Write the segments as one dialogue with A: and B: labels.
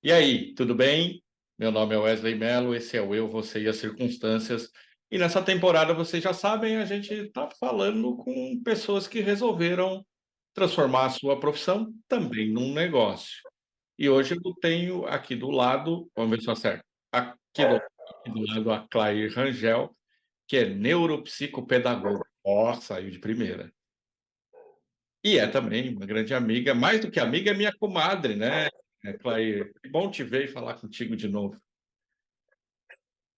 A: E aí, tudo bem? Meu nome é Wesley Mello, esse é o Eu, Você e as Circunstâncias. E nessa temporada, vocês já sabem, a gente está falando com pessoas que resolveram transformar a sua profissão também num negócio. E hoje eu tenho aqui do lado, vamos ver se eu acerto, aqui do lado a Claire Rangel, que é neuropsicopedagoga. Ó, saiu de primeira. E é também uma grande amiga, mais do que amiga, é minha comadre, né, Clair? Que bom te ver e falar contigo de novo.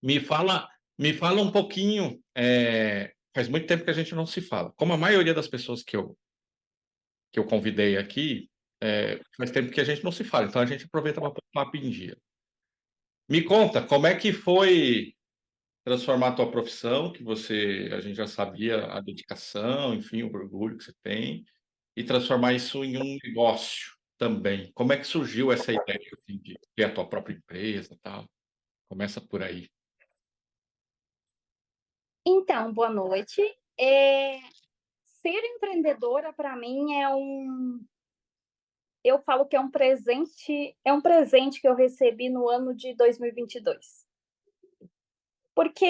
A: Me fala me fala um pouquinho, faz muito tempo que a gente não se fala. Como a maioria das pessoas que eu convidei aqui, faz tempo que a gente não se fala, então a gente aproveita para pôr o papo em dia. Me conta, como é que foi transformar a tua profissão, que você a gente já sabia a dedicação, enfim, o orgulho que você tem, e transformar isso em um negócio também. Como é que surgiu essa ideia, assim, de ter a tua própria empresa, e tal? Começa por aí.
B: Então, boa noite. Ser empreendedora para mim eu falo que é um presente que eu recebi no ano de 2022. Porque,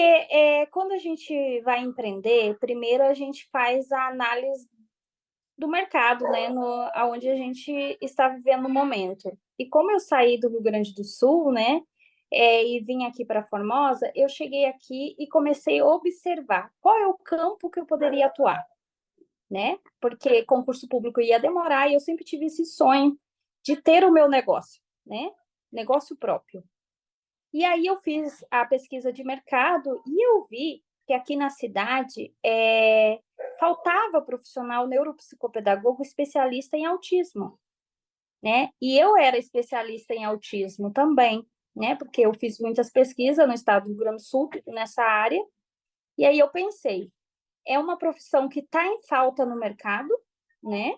B: quando a gente vai empreender, primeiro a gente faz a análise do mercado, né, aonde a gente está vivendo no momento. E como eu saí do Rio Grande do Sul, né, e vim aqui para Formosa, eu cheguei aqui e comecei a observar qual é o campo que eu poderia atuar. Né? Porque concurso público ia demorar e eu sempre tive esse sonho de ter o meu negócio, né? Negócio próprio. E aí eu fiz a pesquisa de mercado e eu vi que aqui na cidade faltava profissional neuropsicopedagogo especialista em autismo, né? E eu era especialista em autismo também, né? Porque eu fiz muitas pesquisas no estado do Rio Grande do Sul nessa área. E aí eu pensei, é uma profissão que está em falta no mercado, né?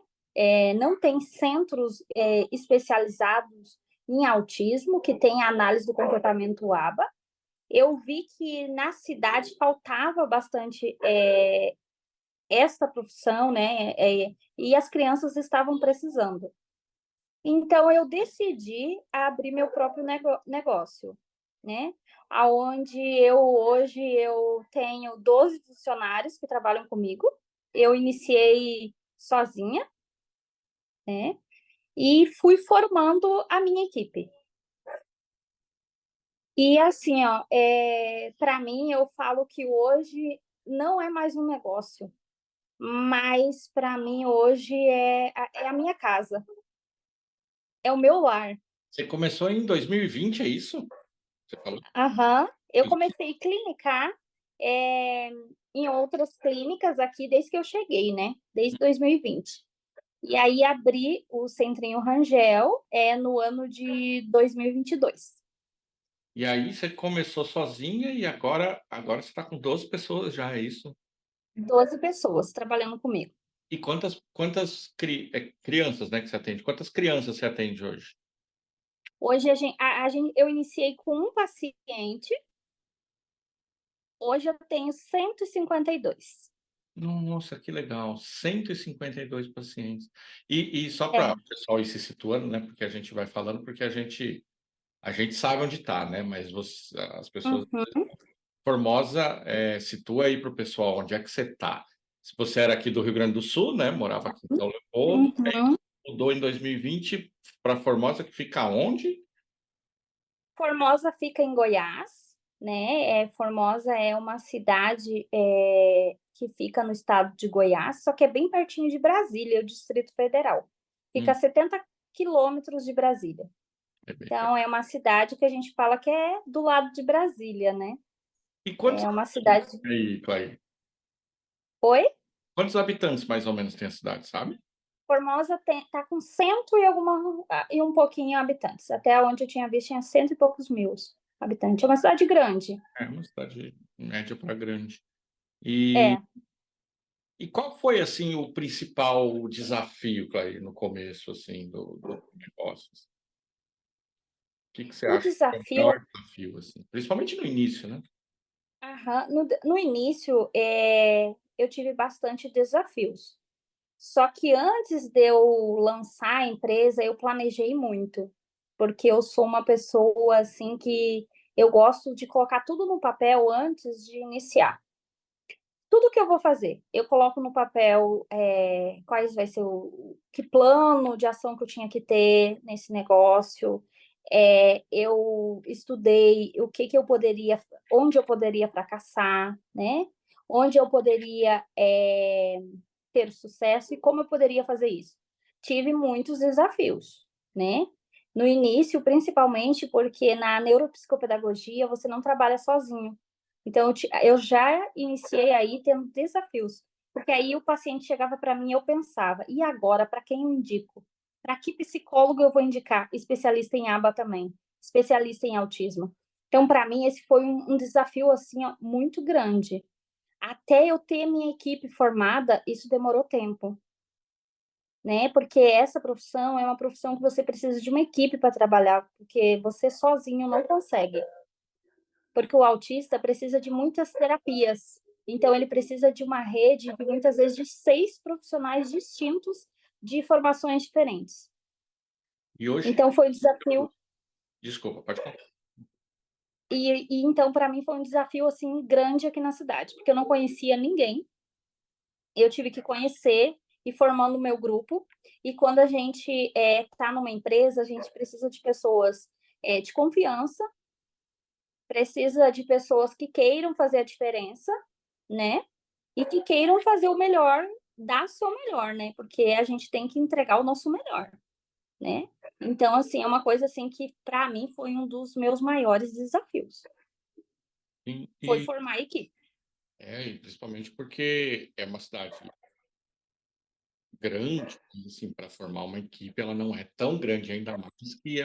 B: Não tem centros especializados em autismo que tem a análise do comportamento ABA. Eu vi que na cidade faltava bastante esta profissão, né? E as crianças estavam precisando. Então eu decidi abrir meu próprio negócio, né? Aonde eu tenho 12 funcionários que trabalham comigo. Eu iniciei sozinha, né? E fui formando a minha equipe. E assim, ó, para mim eu falo que hoje não é mais um negócio, mas para mim hoje é a minha casa, é o meu lar.
A: Você começou em 2020, é isso? Você falou?
B: Aham. Eu comecei a clinicar, em outras clínicas aqui desde que eu cheguei, né, desde 2020. E aí abri o Centrinho Rangel, no ano de 2022.
A: E aí você começou sozinha e agora você está com 12 pessoas já, é isso?
B: 12 pessoas trabalhando comigo.
A: E quantas crianças, né, que você atende? Quantas crianças você atende hoje?
B: Hoje eu iniciei com um paciente, hoje eu tenho 152.
A: Nossa, que legal, 152 pacientes. E só para
B: É.
A: o pessoal ir se situando, né, porque a gente vai falando, porque a gente sabe onde está, né, mas as pessoas
B: Uhum,
A: Formosa, situa aí para o pessoal onde é que você está. Se você era aqui do Rio Grande do Sul, né, morava aqui em São Leopoldo, aí
B: uhum.
A: mudou em 2020 para Formosa, que fica onde?
B: Formosa fica em Goiás, né, Formosa é uma cidade, que fica no estado de Goiás, só que é bem pertinho de Brasília, o Distrito Federal. Fica
A: Hum,
B: a 70 quilômetros de Brasília.
A: é bem perto.
B: Então é uma cidade que a gente fala que é do lado de Brasília, né.
A: E quantos
B: É uma
A: habitantes
B: cidade.
A: tem aí, Clay?
B: Oi?
A: Quantos habitantes mais ou menos tem a cidade, sabe?
B: Formosa tá com cento e um pouquinho habitantes. Até onde eu tinha visto tinha cento e poucos mil habitantes. É uma cidade grande.
A: É uma cidade média para grande. E
B: É.
A: e qual foi, assim, o principal desafio, Clay, no começo, assim, do negócio? Que você
B: O
A: acha que foi o maior
B: desafio.
A: desafio, assim? Principalmente no início, né?
B: Aham. No início, eu tive bastante desafios. Só que antes de eu lançar a empresa, eu planejei muito. porque eu sou uma pessoa, assim, que eu gosto de colocar tudo no papel antes de iniciar. Tudo que eu vou fazer, eu coloco no papel, quais vai ser o que plano de ação que eu tinha que ter nesse negócio, eu estudei o que que eu poderia onde eu poderia fracassar, né, onde eu poderia, ter sucesso e como eu poderia fazer isso. Tive muitos desafios, né. No início, principalmente, porque na neuropsicopedagogia você não trabalha sozinho. Então eu já iniciei aí tendo desafios, porque aí o paciente chegava para mim e eu pensava: "E agora para quem eu indico? Para que psicólogo eu vou indicar?" Especialista em aba também, especialista em autismo. Então para mim esse foi um desafio, assim, ó, muito grande. Até eu ter minha equipe formada, isso demorou tempo, né, porque essa profissão é uma profissão que você precisa de uma equipe para trabalhar, porque você sozinho não consegue. Porque o autista precisa de muitas terapias, então ele precisa de uma rede de muitas vezes de 6 profissionais distintos de formações diferentes.
A: E hoje
B: Então foi um desafio
A: desculpa, pode falar.
B: e então para mim foi um desafio, assim, grande aqui na cidade, porque eu não conhecia ninguém. Eu tive que conhecer e formando o meu grupo. E quando a gente está numa empresa, a gente precisa de pessoas de confiança, precisa de pessoas que queiram fazer a diferença, né? E que queiram fazer o melhor, dar o seu melhor, né? Porque a gente tem que entregar o nosso melhor, né? Então, assim, é uma coisa assim que para mim foi um dos meus maiores desafios. Foi
A: E
B: formar a equipe.
A: e principalmente porque é uma cidade grande, e assim, para formar uma equipe, ela não é tão grande, ainda mais que
B: É,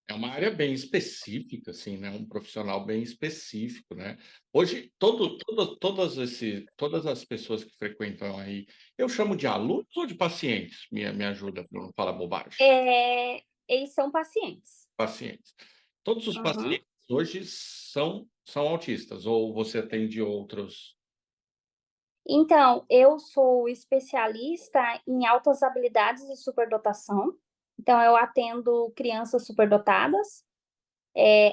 A: é uma área bem específica, assim, né, um profissional bem específico, né. Hoje todas as pessoas que frequentam aí, eu chamo de alunos ou de pacientes? Me ajuda para não falar bobagem.
B: eles são pacientes.
A: Pacientes. Todos os
B: Uhum.
A: pacientes hoje são autistas ou você atende outros?
B: Então, eu sou especialista em altas habilidades e superdotação. Então, eu atendo crianças superdotadas,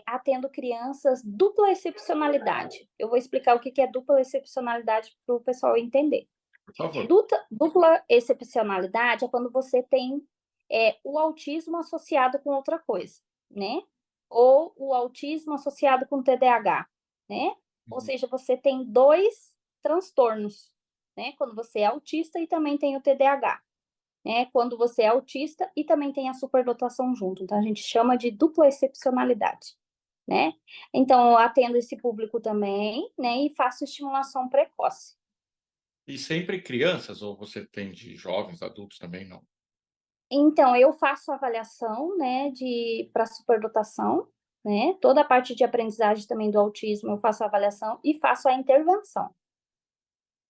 B: atendo crianças dupla excepcionalidade. Eu vou explicar o que que é dupla excepcionalidade para o pessoal entender.
A: Por favor.
B: Dupla excepcionalidade é quando você tem o autismo associado com outra coisa, né? Ou o autismo associado com TDAH, né? Ou
A: Uhum.
B: seja, você tem dois transtornos, né? Quando você é autista e também tem o TDAH, né? Quando você é autista e também tem a superdotação junto. Então a gente chama de dupla excepcionalidade, né? Então eu atendo esse público também, né? E faço estimulação precoce.
A: E sempre crianças ou você tem de jovens, adultos também, não?
B: Então, eu faço avaliação, né, de para superdotação, né, toda a parte de aprendizagem também do autismo, eu faço a avaliação e faço a intervenção.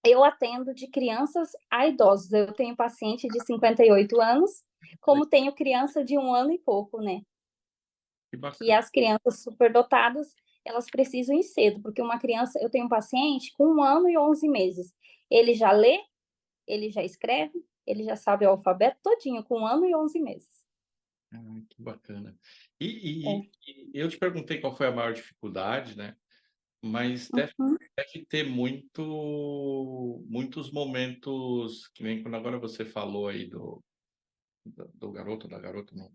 B: Eu atendo de crianças a idosos, eu tenho paciente de 58 anos, como tenho criança de 1 ano e pouco, né,
A: Que
B: que
A: bacana.
B: as crianças superdotadas, elas precisam ir cedo, porque uma criança eu tenho um paciente com 1 ano e 11 meses, ele já lê, ele já escreve, ele já sabe o alfabeto todinho com 1 ano e 11 meses.
A: Ah, que bacana.
B: É.
A: E eu te perguntei qual foi a maior dificuldade, né, mas
B: Uhum,
A: deve ter muitos momentos, que nem quando agora você falou aí do garoto, da garota, não,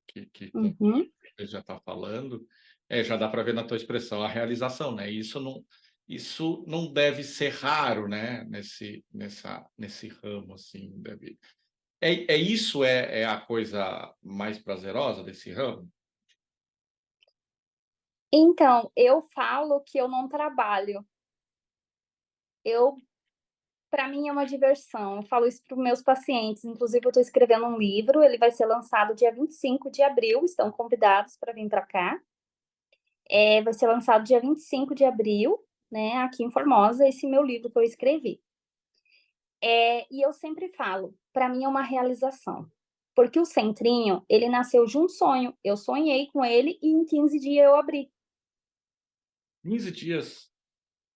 A: que com
B: uhum.
A: você já está falando, já dá para ver na tua expressão a realização, né, isso não deve ser raro, né, nesse ramo, assim, deve isso é a coisa mais prazerosa desse ramo?
B: Então, eu falo que eu não trabalho. Eu Para mim é uma diversão, eu falo isso para os meus pacientes, inclusive eu estou escrevendo um livro, ele vai ser lançado dia 25 de abril, estão convidados para vir para cá. Vai ser lançado dia 25 de abril, né, aqui em Formosa, esse meu livro que eu escrevi. E eu sempre falo, para mim é uma realização, porque o centrinho, ele nasceu de um sonho, eu sonhei com ele e em 15 dias eu abri.
A: 15 dias.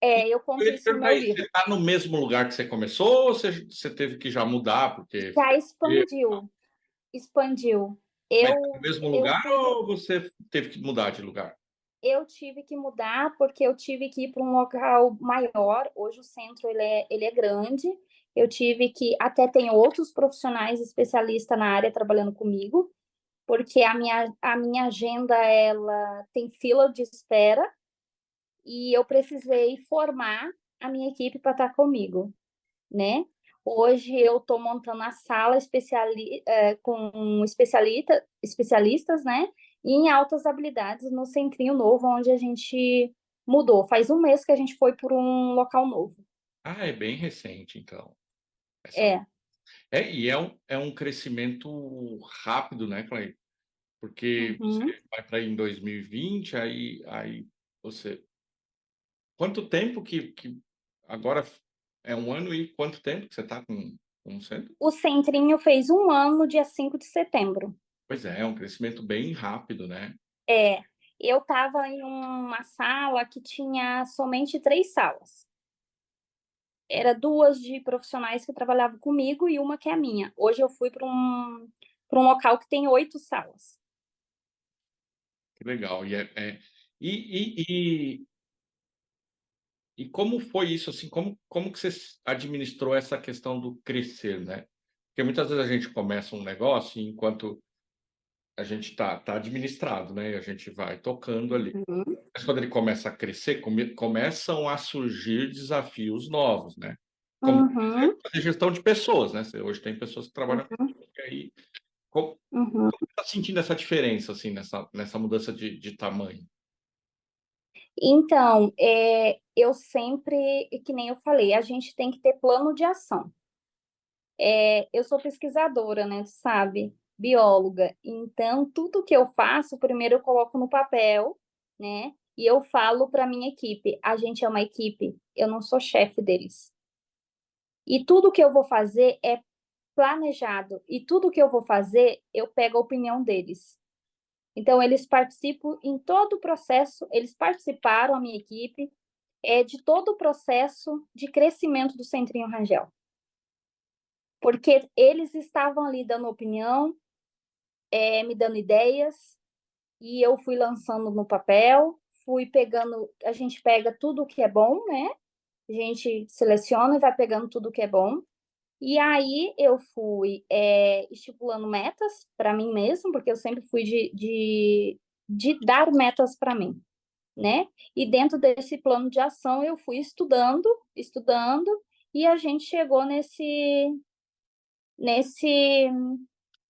B: Eu
A: Eu
B: conto
A: ia te
B: isso no
A: perguntar
B: meu
A: isso, você
B: livro.
A: está no mesmo lugar que você começou ou você teve que já mudar porque
B: Já
A: ficou cheio?
B: expandiu, expandiu.
A: Mas no
B: Eu
A: mesmo
B: eu
A: lugar
B: fui
A: ou você teve que mudar de lugar?
B: Eu tive que mudar, porque eu tive que ir para um local maior. Hoje o centro ele é grande. Eu tive que até tem outros profissionais especialistas na área trabalhando comigo, porque a minha agenda ela tem fila de espera e eu precisei formar a minha equipe para estar comigo, né. Hoje eu estou montando a sala com especialistas, né, em altas habilidades no centrinho novo onde a gente mudou. Faz um mês que a gente foi para um local novo.
A: Ah, é bem recente então, essa
B: É.
A: e é um crescimento rápido, né, Clay? Porque você
B: Uhum.
A: vai para em 2020, aí você quanto tempo que agora é um ano e quanto tempo que você está com o centro?
B: O centrinho fez um ano dia 5 de setembro.
A: Pois é um crescimento bem rápido, né.
B: É. Eu estava em uma sala que tinha somente 3 salas. Era 2 de profissionais que trabalhavam comigo e uma que é a minha. Hoje eu fui para um local que tem 8 salas.
A: Que legal. E como foi isso, assim, como que você administrou essa questão do crescer, né? Porque muitas vezes a gente começa um negócio e enquanto a gente tá administrado, né, e a gente vai tocando ali.
B: Uhum,
A: Mas quando ele começa a crescer, começam a surgir desafios novos, né? Como, por exemplo,
B: uhum,
A: fazer gestão de pessoas, né? Você hoje tem pessoas que trabalham com
B: uhum,
A: você, e aí como
B: uhum.
A: você tá sentindo essa diferença, assim, nessa mudança de tamanho?
B: Então, eu sempre que nem eu falei, a gente tem que ter plano de ação. Eu sou pesquisadora, né, sabe, bióloga, então tudo que eu faço, primeiro eu coloco no papel, né, e eu falo para minha equipe: "A gente é uma equipe, eu não sou chefe deles. E tudo que eu vou fazer é planejado, e tudo que eu vou fazer, eu pego a opinião deles". Então eles participam em todo o processo, eles participaram, a minha equipe, de todo o processo de crescimento do Centrinho Rangel, porque eles estavam ali dando opinião, me dando ideias, e eu fui lançando no papel, fui pegando a gente pega tudo o que é bom, né, a gente seleciona e vai pegando tudo o que é bom, e aí eu fui, estipulando metas para mim mesmo, porque eu sempre fui de dar metas para mim, né. E dentro desse plano de ação eu fui estudando, estudando, e a gente chegou nesse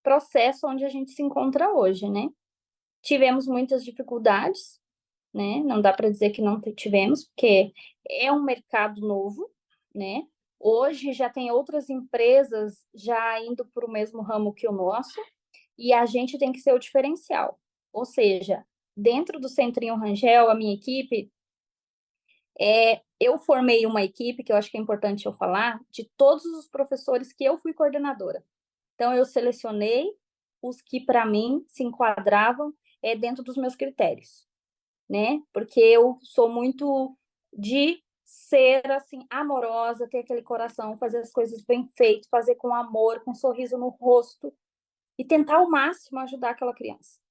B: processo onde a gente se encontra hoje, né. Tivemos muitas dificuldades, né, não dá para dizer que não tivemos, porque é um mercado novo, né. Hoje já tem outras empresas já indo para o mesmo ramo que o nosso, e a gente tem que ser o diferencial. Ou seja, dentro do Centrinho Rangel, a minha equipe, eu formei uma equipe, que eu acho que é importante eu falar, de todos os professores que eu fui coordenadora. Então eu selecionei os que para mim se enquadravam, dentro dos meus critérios, né, porque eu sou muito de ser, assim, amorosa, ter aquele coração, fazer as coisas bem feito, fazer com amor, com um sorriso no rosto e tentar ao máximo ajudar aquela criança.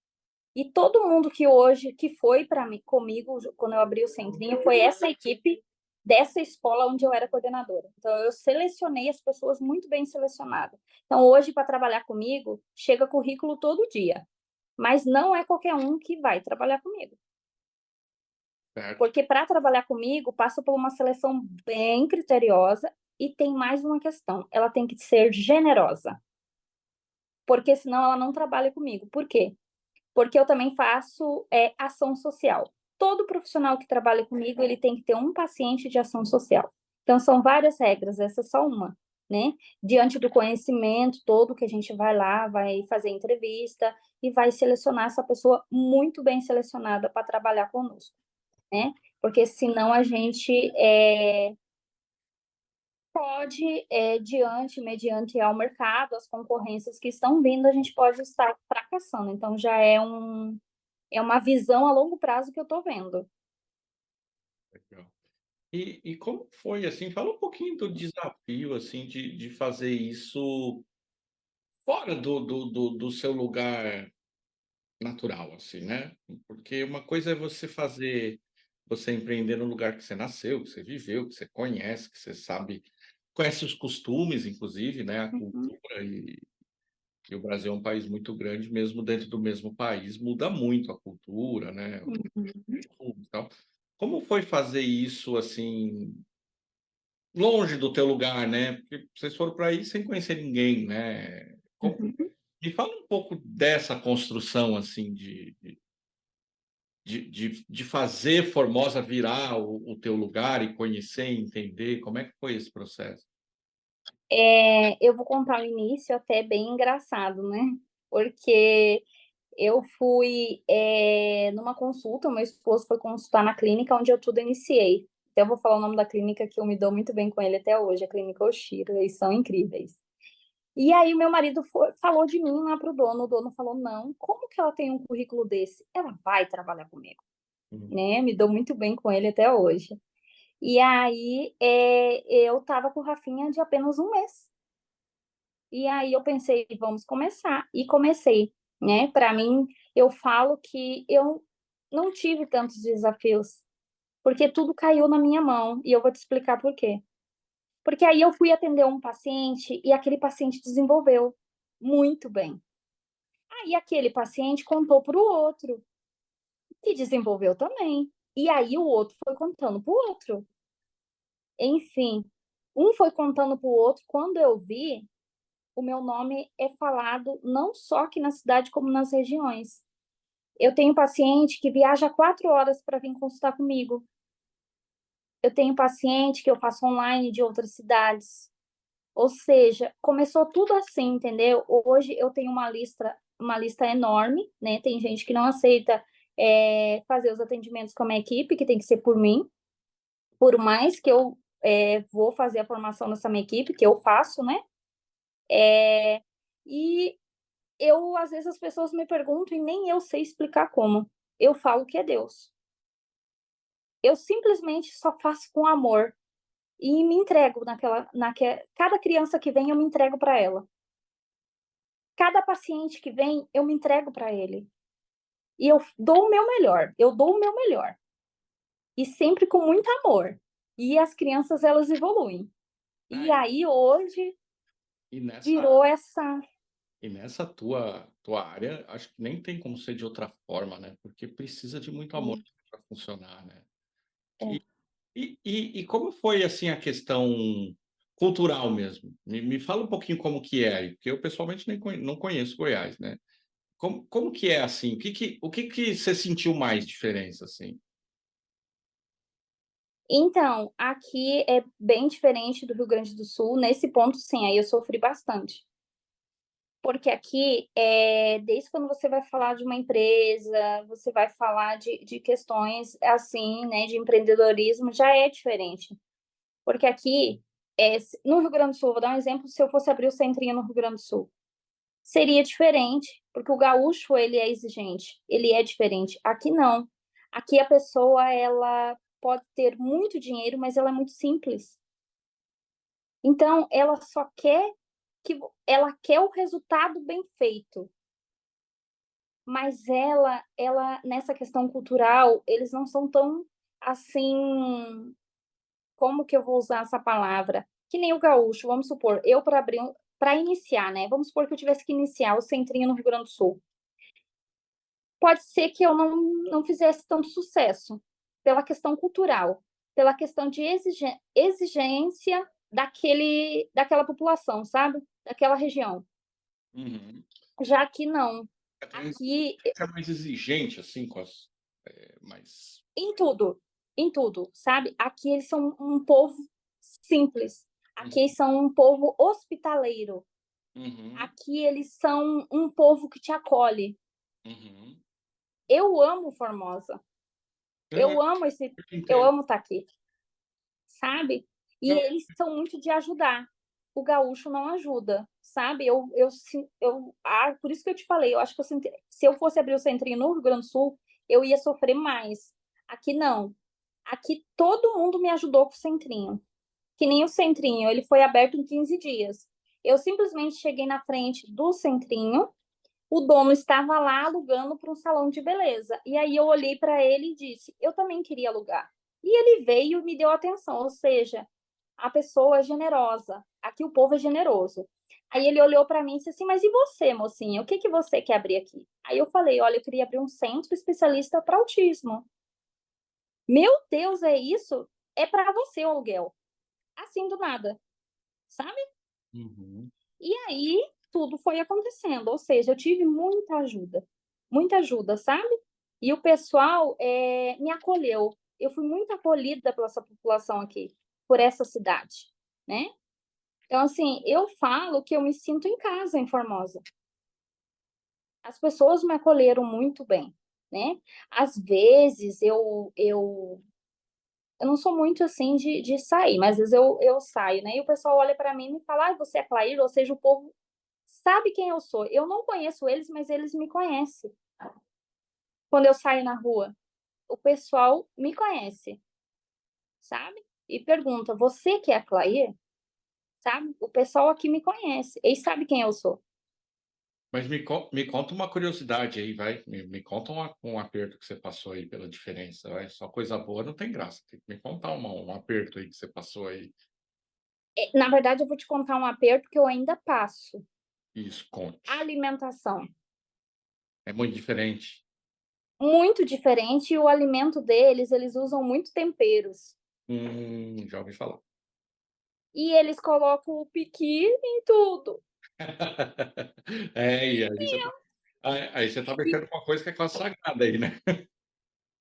B: E todo mundo que hoje que foi para mim comigo quando eu abri o centrinho, foi essa equipe dessa escola onde eu era coordenadora. Então eu selecionei as pessoas muito bem selecionadas. Então hoje para trabalhar comigo, chega currículo todo dia, mas não é qualquer um que vai trabalhar comigo.
A: Certo.
B: Porque para trabalhar comigo, passa por uma seleção bem criteriosa e tem mais uma questão, ela tem que ser generosa, porque senão ela não trabalha comigo. Por quê? Porque eu também faço, ação social. Todo profissional que trabalha comigo, ele tem que ter um paciente de ação social. Então são várias regras, essa é só uma, né. Diante do conhecimento todo que a gente vai lá, vai fazer entrevista e vai selecionar essa pessoa muito bem selecionada para trabalhar conosco, né. Porque senão a gente, pode, mediante ao mercado, as concorrências que estão vindo, a gente pode estar fracassando. Então já é uma visão a longo prazo que eu estou vendo.
A: Legal. E como foi, assim, fala um pouquinho do desafio, assim, de fazer isso fora do seu lugar, natural, assim, né? Porque uma coisa é você empreender no lugar que você nasceu, que você viveu, que você conhece, que você sabe, conhece os costumes, inclusive, né? A
B: Uhum,
A: cultura e que o Brasil é um país muito grande, mesmo dentro do mesmo país, muda muito a cultura, né? O
B: uhum,
A: costume e tal. Como foi fazer isso, assim, longe do teu lugar, né? Porque vocês foram para aí sem conhecer ninguém, né?
B: uhum.
A: Me fala um pouco dessa construção, assim, de fazer Formosa virar o teu lugar e conhecer e entender. Como é que foi esse processo?
B: Eu vou contar o início até bem engraçado, né? Porque eu fui, numa consulta, o meu esposo foi consultar na clínica onde eu tudo iniciei. Então eu vou falar o nome da clínica que eu me dou muito bem com ele até hoje, a Clínica Oshiro, eles são incríveis. E aí o meu marido falou de mim lá pro dono, o dono falou: "Não, como que ela tem um currículo desse? Ela vai trabalhar comigo",
A: Uhum,
B: né, me dou muito bem com ele até hoje. E aí, eu estava com o Rafinha de apenas um mês. E aí eu pensei: "Vamos começar", e comecei, né. Para mim, eu falo que eu não tive tantos desafios, porque tudo caiu na minha mão, e eu vou te explicar por quê. Porque aí eu fui atender um paciente e aquele paciente desenvolveu muito bem. Aí aquele paciente contou para o outro, que desenvolveu também. E aí o outro foi contando para o outro. Enfim, um foi contando para o outro, quando eu vi, o meu nome é falado não só aqui na cidade, como nas regiões. Eu tenho paciente que viaja 4 horas para vir consultar comigo. Eu tenho paciente que eu faço online de outras cidades. Ou seja, começou tudo assim, entendeu? Hoje eu tenho uma lista enorme, né? Tem gente que não aceita fazer os atendimentos com a minha equipe, que tem que ser por mim. Por mais que eu vou fazer a formação nessa minha equipe, que eu faço, né? E às vezes as pessoas me perguntam e nem eu sei explicar como. Eu falo que é Deus. Eu simplesmente só faço com amor e me entrego cada criança que vem eu me entrego para ela. Cada paciente que vem, eu me entrego para ele. E eu dou o meu melhor, eu dou o meu melhor. E sempre com muito amor. E as crianças, elas evoluem. E
A: Ah,
B: aí, hoje,
A: e nessa
B: virou essa.
A: e nessa tua área, acho que nem tem como ser de outra forma, né, porque precisa de muito amor
B: É,
A: para funcionar, né.
B: é.
A: E como foi, assim, a questão cultural mesmo? Me fala um pouquinho como que é aí, porque eu pessoalmente nem não conheço Goiás, né. Como que é, assim? O que que você sentiu mais diferença, assim?
B: Então, aqui é bem diferente do Rio Grande do Sul. Nesse ponto, sim, aí eu sofri bastante. Porque aqui, desde quando você vai falar de uma empresa, você vai falar de questões, assim, né, de empreendedorismo, já é diferente. Porque aqui, no Rio Grande do Sul, vou dar um exemplo, se eu fosse abrir o centrinho no Rio Grande do Sul, seria diferente, porque o gaúcho, ele é exigente, ele é diferente. Aqui não. Aqui a pessoa, ela pode ter muito dinheiro, mas ela é muito simples. Então, ela só quer ela quer o resultado bem feito, mas ela nessa questão cultural, eles não são tão assim, como que eu vou usar essa palavra? Que nem o gaúcho, vamos supor, eu para iniciar, né? Vamos supor que eu tivesse que iniciar o centrinho no Rio Grande do Sul. Pode ser que eu não fizesse tanto sucesso, pela questão cultural, pela questão de exigência daquela população, sabe? Daquela região.
A: Uhum.
B: Já aqui não.
A: Tem
B: Aqui,
A: é mais exigente, assim, com as mais
B: em tudo, em tudo, sabe? Aqui eles são um povo simples. Aqui
A: uhum,
B: eles são um povo hospitaleiro.
A: uhum,
B: Aqui eles são um povo que te acolhe.
A: uhum.
B: Eu amo Formosa.
A: É,
B: Eu amo esse,
A: eu te
B: eu
A: entendo.
B: amo estar aqui, sabe? E
A: Não,
B: eles são muito de ajudar. O gaúcho não ajuda, sabe? Por isso que eu te falei, eu acho que se eu fosse abrir o centrinho no Rio Grande do Sul, eu ia sofrer mais. Aqui não. Aqui todo mundo me ajudou com o centrinho. Que nem o centrinho, ele foi aberto em 15 dias. Eu simplesmente cheguei na frente do centrinho o dono estava lá alugando para um salão de beleza. E aí eu olhei para ele e disse: eu também queria alugar. E ele veio e me deu atenção, ou seja, a pessoa é generosa. Aqui o povo é generoso. Aí ele olhou para mim e disse assim: mas e você, mocinha? O que que você quer abrir aqui? Aí eu falei: olha, eu queria abrir um centro especialista para autismo. Meu Deus, é isso? É para você o aluguel. Assim do nada, sabe?
A: Uhum.
B: E aí tudo foi acontecendo, ou seja, eu tive muita ajuda, sabe? E o pessoal me acolheu. Eu fui muito acolhida pela essa população aqui, por essa cidade, né? Então, assim, eu falo que eu me sinto em casa em Formosa. As pessoas me acolheram muito bem, né? Às vezes eu não sou muito assim de sair, mas às vezes eu saio, né? E o pessoal olha para mim e me fala: ah, você é Clair, ou seja, o povo sabe quem eu sou. Eu não conheço eles, mas eles me conhecem. Quando eu saio na rua, o pessoal me conhece, sabe? E pergunta: você que é a Clair? Sabe? O pessoal aqui me conhece, eles sabem quem eu sou.
A: Mas me conta uma curiosidade aí, vai. Me conta um aperto que você passou aí pela diferença, vai. Só coisa boa não tem graça. Tem que me contar um aperto aí que você passou aí.
B: Na verdade, eu vou te contar um aperto que eu ainda passo.
A: Isso, conte.
B: Alimentação.
A: É muito diferente.
B: Muito diferente, e o alimento deles, eles usam muito temperos.
A: Já ouvi falar.
B: E eles colocam o piqui em tudo.
A: É, e aí você tá mexendo com uma coisa que é quase sagrada aí, né.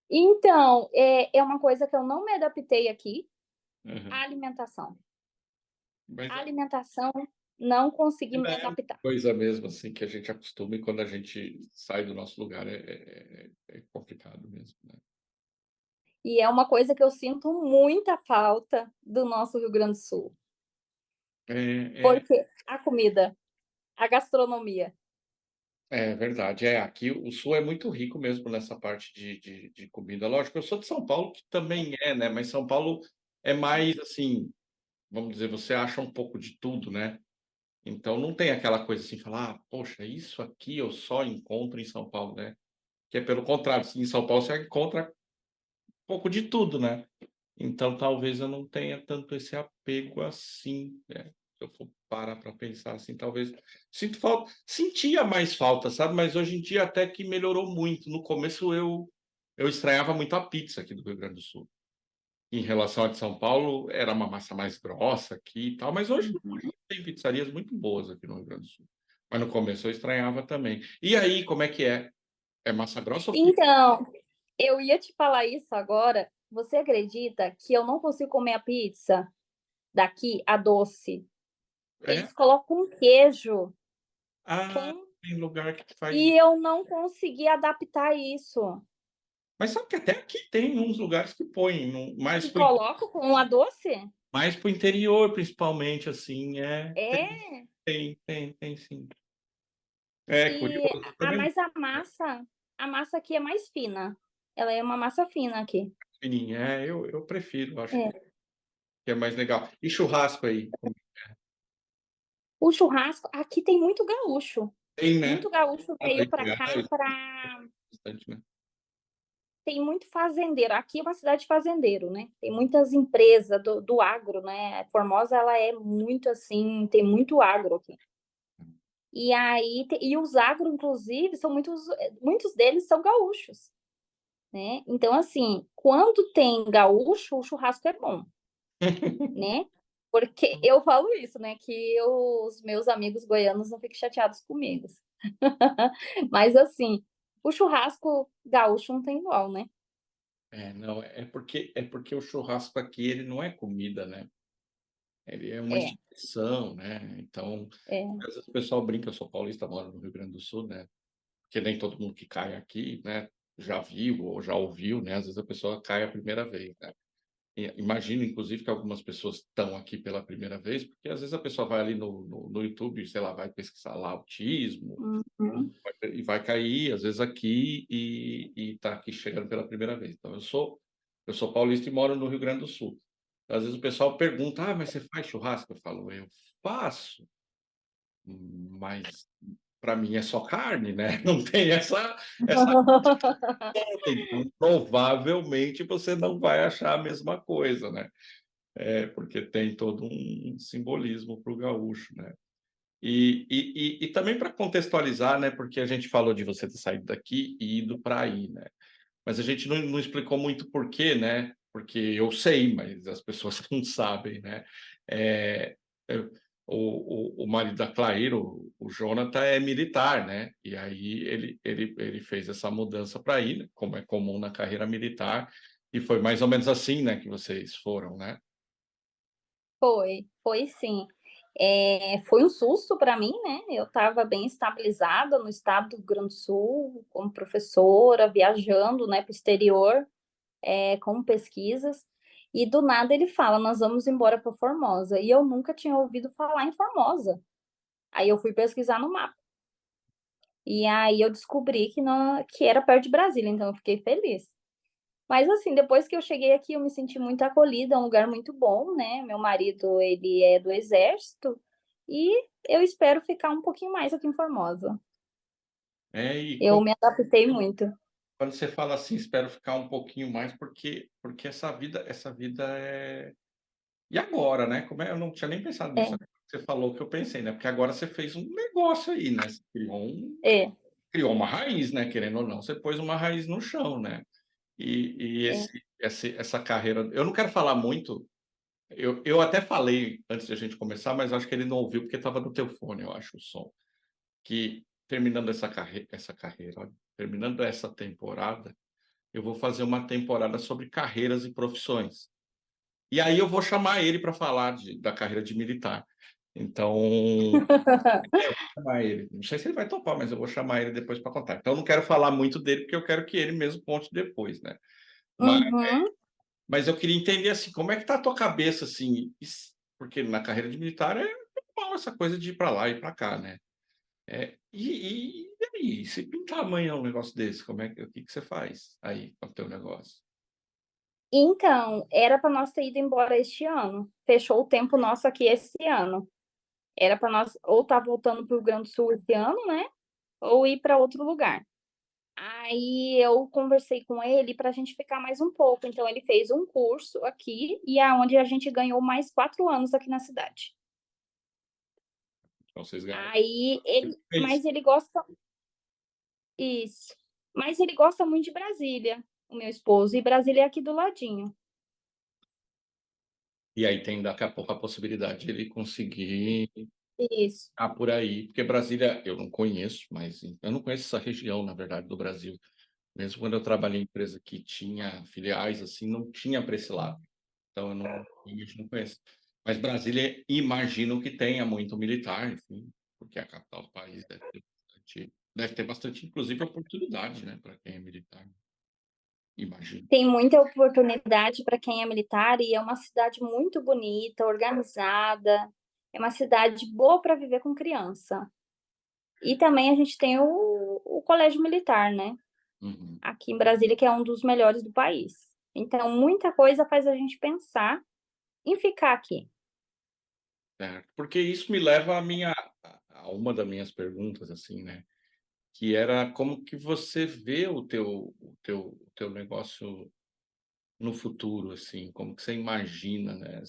B: Então, é uma coisa que eu não me adaptei aqui, a
A: Aham.
B: alimentação.
A: Mas
B: A alimentação, não consegui me
A: ainda é uma
B: adaptar.
A: coisa mesmo, assim, que a gente acostuma e quando a gente sai do nosso lugar é complicado mesmo, né.
B: E é uma coisa que eu sinto muita falta do nosso Rio Grande do Sul,
A: É
B: porque a comida, a gastronomia.
A: é verdade. É, aqui o sul é muito rico mesmo nessa parte de comida. Lógico, eu sou de São Paulo, que também é, né, mas São Paulo é mais, assim, vamos dizer, você acha um pouco de tudo, né. Então não tem aquela coisa assim, falar: "Ah, poxa, isso aqui eu só encontro em São Paulo", né. Que é pelo contrário, assim, em São Paulo você encontra um pouco de tudo, né. Então talvez eu não tenha tanto esse apego assim, né. Se eu for parar para pensar assim, talvez sentia mais falta, sabe, mas hoje em dia até que melhorou muito. No começo eu estranhava muito a pizza aqui do Rio Grande do Sul. Em relação à de São Paulo, era uma massa mais grossa aqui e tal, mas hoje
B: Uhum.
A: tem pizzarias muito boas aqui no Rio Grande do Sul. Mas no começo eu estranhava também. E aí, como é que é? É massa grossa ou fina?
B: Então, eu ia te falar isso agora. Você acredita que eu não consigo comer a pizza daqui, a doce?
A: É?
B: Eles colocam queijo
A: Ah,
B: com
A: tem lugar que faz
B: e
A: isso.
B: eu não consegui adaptar isso.
A: Mas sabe que até aqui tem uns lugares que põem,
B: Que coloco com a doce?
A: mais para o interior, principalmente, assim,
B: É.
A: tem sim. É
B: E
A: curioso, eu também não
B: a massa aqui é mais fina. Ela é uma massa fina aqui.
A: fininha. É, eu prefiro, acho que
B: É.
A: é mais legal. E churrasco aí?
B: O churrasco aqui tem muito gaúcho.
A: Tem, né?
B: Muito gaúcho
A: Ah,
B: veio
A: tem
B: para cá
A: Goiás,
B: para
A: bastante, né?
B: tem muito fazendeiro. Aqui é uma cidade de fazendeiro, né? Tem muitas empresas do agro, né? Formosa, ela é muito assim, tem muito agro aqui. E aí, e os agro, inclusive, são muitos deles são gaúchos, né? Então, assim, quando tem gaúcho, o churrasco é bom, né? Porque eu falo isso, né? Que os meus amigos goianos não fiquem chateados comigo. Mas, assim, o churrasco gaúcho não tem igual, né?
A: É, não, é porque o churrasco aqui ele não é comida, né, ele é uma
B: É,
A: instituição, né, então,
B: é.
A: às vezes o pessoal brinca, eu sou paulista, moro no Rio Grande do Sul, né, porque nem todo mundo que cai aqui, né, já viu ou já ouviu, né, às vezes a pessoa cai a primeira vez, né. Imagino inclusive que algumas pessoas estão aqui pela primeira vez, porque às vezes a pessoa vai ali no YouTube, sei lá, vai pesquisar lá autismo,
B: Uhum.
A: e vai cair, às vezes, aqui e tá aqui chegando pela primeira vez. Então eu sou paulista e moro no Rio Grande do Sul. Às vezes o pessoal pergunta: "Ah, mas você faz churrasco?" Eu falo: "Eu faço, mas para mim é só carne, né? Não tem essa então, provavelmente você não vai achar a mesma coisa, né? Porque tem todo um simbolismo para o gaúcho, né? E também para contextualizar, né? Porque a gente falou de você ter saído daqui e ido para aí, né? Mas a gente não explicou muito por quê, né? Porque eu sei, mas as pessoas não sabem, né? É, eu- o marido da Clair, o Jonathan, é militar, né? E aí ele fez essa mudança para aí, né? Como é comum na carreira militar, e foi mais ou menos assim, né, que vocês foram, né?
B: Foi sim. Foi um susto para mim, né? Eu estava bem estabilizada no estado do Rio Grande do Sul, como professora, viajando, né, para o exterior, com pesquisas. E do nada ele fala: nós vamos embora para Formosa. E eu nunca tinha ouvido falar em Formosa. Aí eu fui pesquisar no mapa. E aí eu descobri que era perto de Brasília, então eu fiquei feliz. Mas assim, depois que eu cheguei aqui, eu me senti muito acolhida, é um lugar muito bom, né? Meu marido, ele é do exército e eu espero ficar um pouquinho mais aqui em Formosa.
A: E
B: Eu me adaptei muito.
A: quando você fala assim, espero ficar um pouquinho mais, porque essa vida é. E agora, né? Eu não tinha nem pensado
B: É,
A: nisso. Você falou que eu pensei, né? Porque agora você fez um negócio aí, né? Você
B: é,
A: criou uma raiz, né? Querendo ou não, você pôs uma raiz no chão, né? E
B: é.
A: essa carreira. Eu não quero falar muito. Eu até falei antes de a gente começar, mas acho que ele não ouviu porque estava no teu fone, eu acho, o som. Que terminando essa carreira, olha, terminando essa temporada, eu vou fazer uma temporada sobre carreiras e profissões. E aí eu vou chamar ele para falar da carreira de militar. Então, eu vou chamar ele. Não sei se ele vai topar, mas eu vou chamar ele depois para contar. Então, eu não quero falar muito dele, porque eu quero que ele mesmo conte depois, né? Mas,
B: Uhum.
A: mas eu queria entender, assim, como é que tá a tua cabeça, assim, porque na carreira de militar é normal essa coisa de ir para lá e para cá, né? E aí, se pintar amanhã um negócio desse, o que que você faz aí com o teu negócio?
B: Então, era para nós ter ido embora este ano. Fechou o tempo nosso aqui esse ano. Era para nós ou estar voltando para o Rio Grande do Sul esse ano, né? Ou ir para outro lugar. Aí eu conversei com ele para a gente ficar mais um pouco. Então ele fez um curso aqui e aonde a gente ganhou mais 4 anos aqui na cidade.
A: Então, vocês ganharam
B: Aí ele,
A: um mês.
B: mas ele gosta isso. Mas ele gosta muito de Brasília, o meu esposo, e Brasília é aqui do ladinho.
A: E aí tem daqui a pouco a possibilidade de ele conseguir
B: Isso.
A: por aí, porque Brasília eu não conheço, mas eu não conheço essa região, na verdade, do Brasil. Mesmo quando eu trabalhei em empresa que tinha filiais, assim, não tinha para esse lado. Então eu não, realmente não conheço. Mas Brasília, imagino que tenha muito militar, enfim, porque é a capital do país deve ter bastante, inclusive, oportunidade, né, para quem é militar, imagino.
B: Tem muita oportunidade para quem é militar e é uma cidade muito bonita, organizada. É uma cidade boa para viver com criança. E também a gente tem o colégio militar, né?
A: Uhum.
B: Aqui em Brasília, que é um dos melhores do país. Então, muita coisa faz a gente pensar em ficar aqui.
A: Certo. Porque isso me leva a uma das minhas perguntas, assim, né? Que era como que você vê o teu negócio no futuro, assim, como que você imagina, né?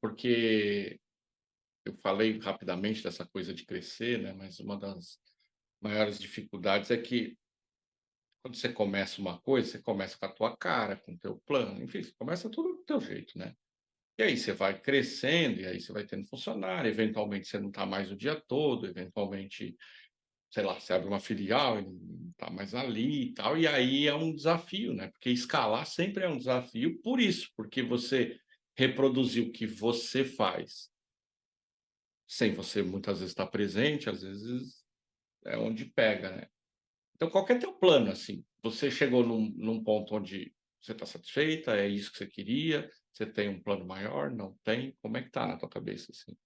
A: Porque eu falei rapidamente dessa coisa de crescer, né? Mas uma das maiores dificuldades é que quando você começa uma coisa, você começa com a tua cara, com o teu plano, enfim, você começa tudo do teu jeito, né? E aí você vai crescendo, e aí você vai tendo funcionário, eventualmente você não está mais o dia todo, eventualmente, sei lá, você abre uma filial e não está mais ali e tal, e aí é um desafio, né? Porque escalar sempre é um desafio por isso, porque você reproduzir o que você faz sem você muitas vezes estar presente, às vezes é onde pega, né? Então, qual que é teu plano, assim? Você chegou num ponto onde você está satisfeita, é isso que você queria? Você tem um plano maior? Não tem? Como é que tá na tua cabeça, assim?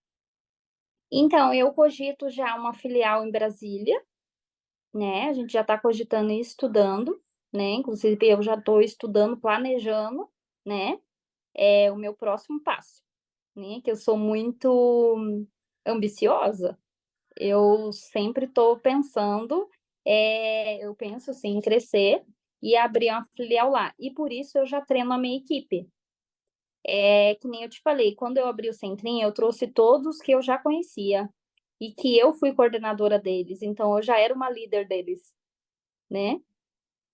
B: Então, eu cogito já uma filial em Brasília, né? A gente já está cogitando e estudando, né? Inclusive, eu já estou estudando, planejando, né? É o meu próximo passo, né? Que eu sou muito ambiciosa. Eu sempre estou pensando, eu penso assim em crescer e abrir uma filial lá. E por isso eu já treino a minha equipe. Que nem eu te falei, quando eu abri o Centrinho, eu trouxe todos que eu já conhecia e que eu fui coordenadora deles, então eu já era uma líder deles, né?